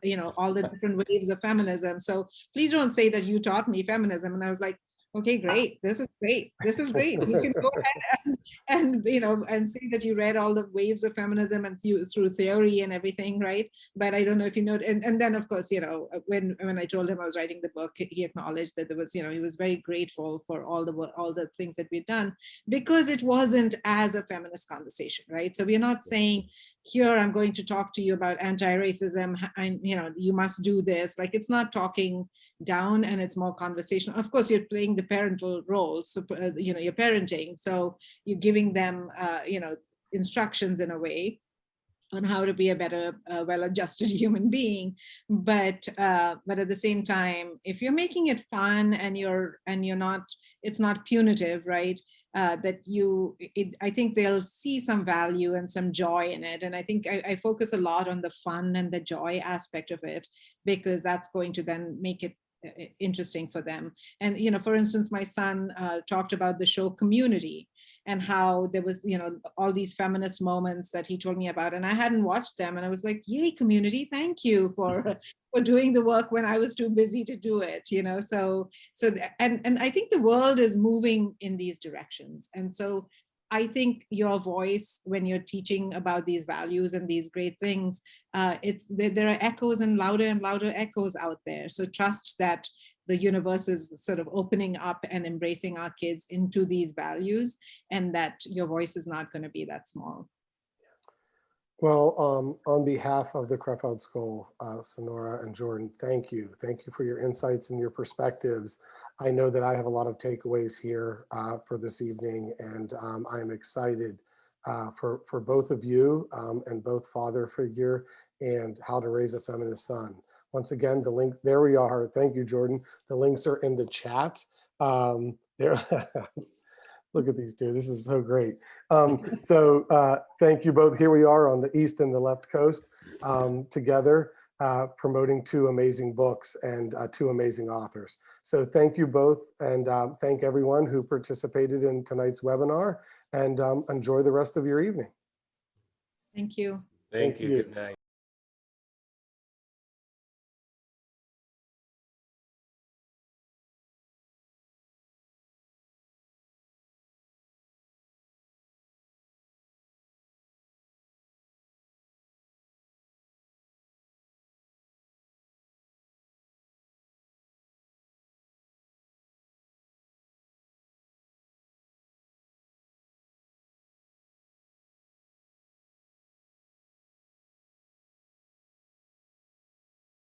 you know, all the different waves of feminism. So please don't say that you taught me feminism. And I was like, okay, great. This is great. This is great. You can go ahead and you know, and see that you read all the waves of feminism and through theory and everything, right? But I don't know if you know. And then of course, you know, when I told him I was writing the book, he acknowledged that there was, you know, he was very grateful for all the things that we'd done, because it wasn't as a feminist conversation, right? So we're not saying, here I'm going to talk to you about anti-racism, and you know, you must do this. Like it's not talking down, and it's more conversational. Of course, you're playing the parental role, so you know, you're parenting, so you're giving them you know, instructions in a way on how to be a better well-adjusted human being. But at the same time, if you're making it fun and you're not, it's not punitive, right? That I think they'll see some value and some joy in it. And I think I focus a lot on the fun and the joy aspect of it, because that's going to then make it interesting for them. And, you know, for instance, my son talked about the show Community, and how there was, you know, all these feminist moments that he told me about, and I hadn't watched them, and I was like, yay, Community, thank you for doing the work when I was too busy to do it, you know. And I think the world is moving in these directions, and so I think your voice when you're teaching about these values and these great things, there are echoes and louder echoes out there. So trust that the universe is sort of opening up and embracing our kids into these values, and that your voice is not going to be that small. Well, on behalf of the Crefeld School, Sonora and Jordan, thank you. Thank you for your insights and your perspectives. I know that I have a lot of takeaways here for this evening, and I'm excited for both of you and both father figure and How to Raise a Feminist Son. Once again, the link, there we are. Thank you, Jordan. The links are in the chat. There. Look at these two. This is so great. So thank you both. Here we are on the East and the left coast together, promoting two amazing books and two amazing authors. So thank you both, and thank everyone who participated in tonight's webinar, and enjoy the rest of your evening. Thank you. Thank you. Good night.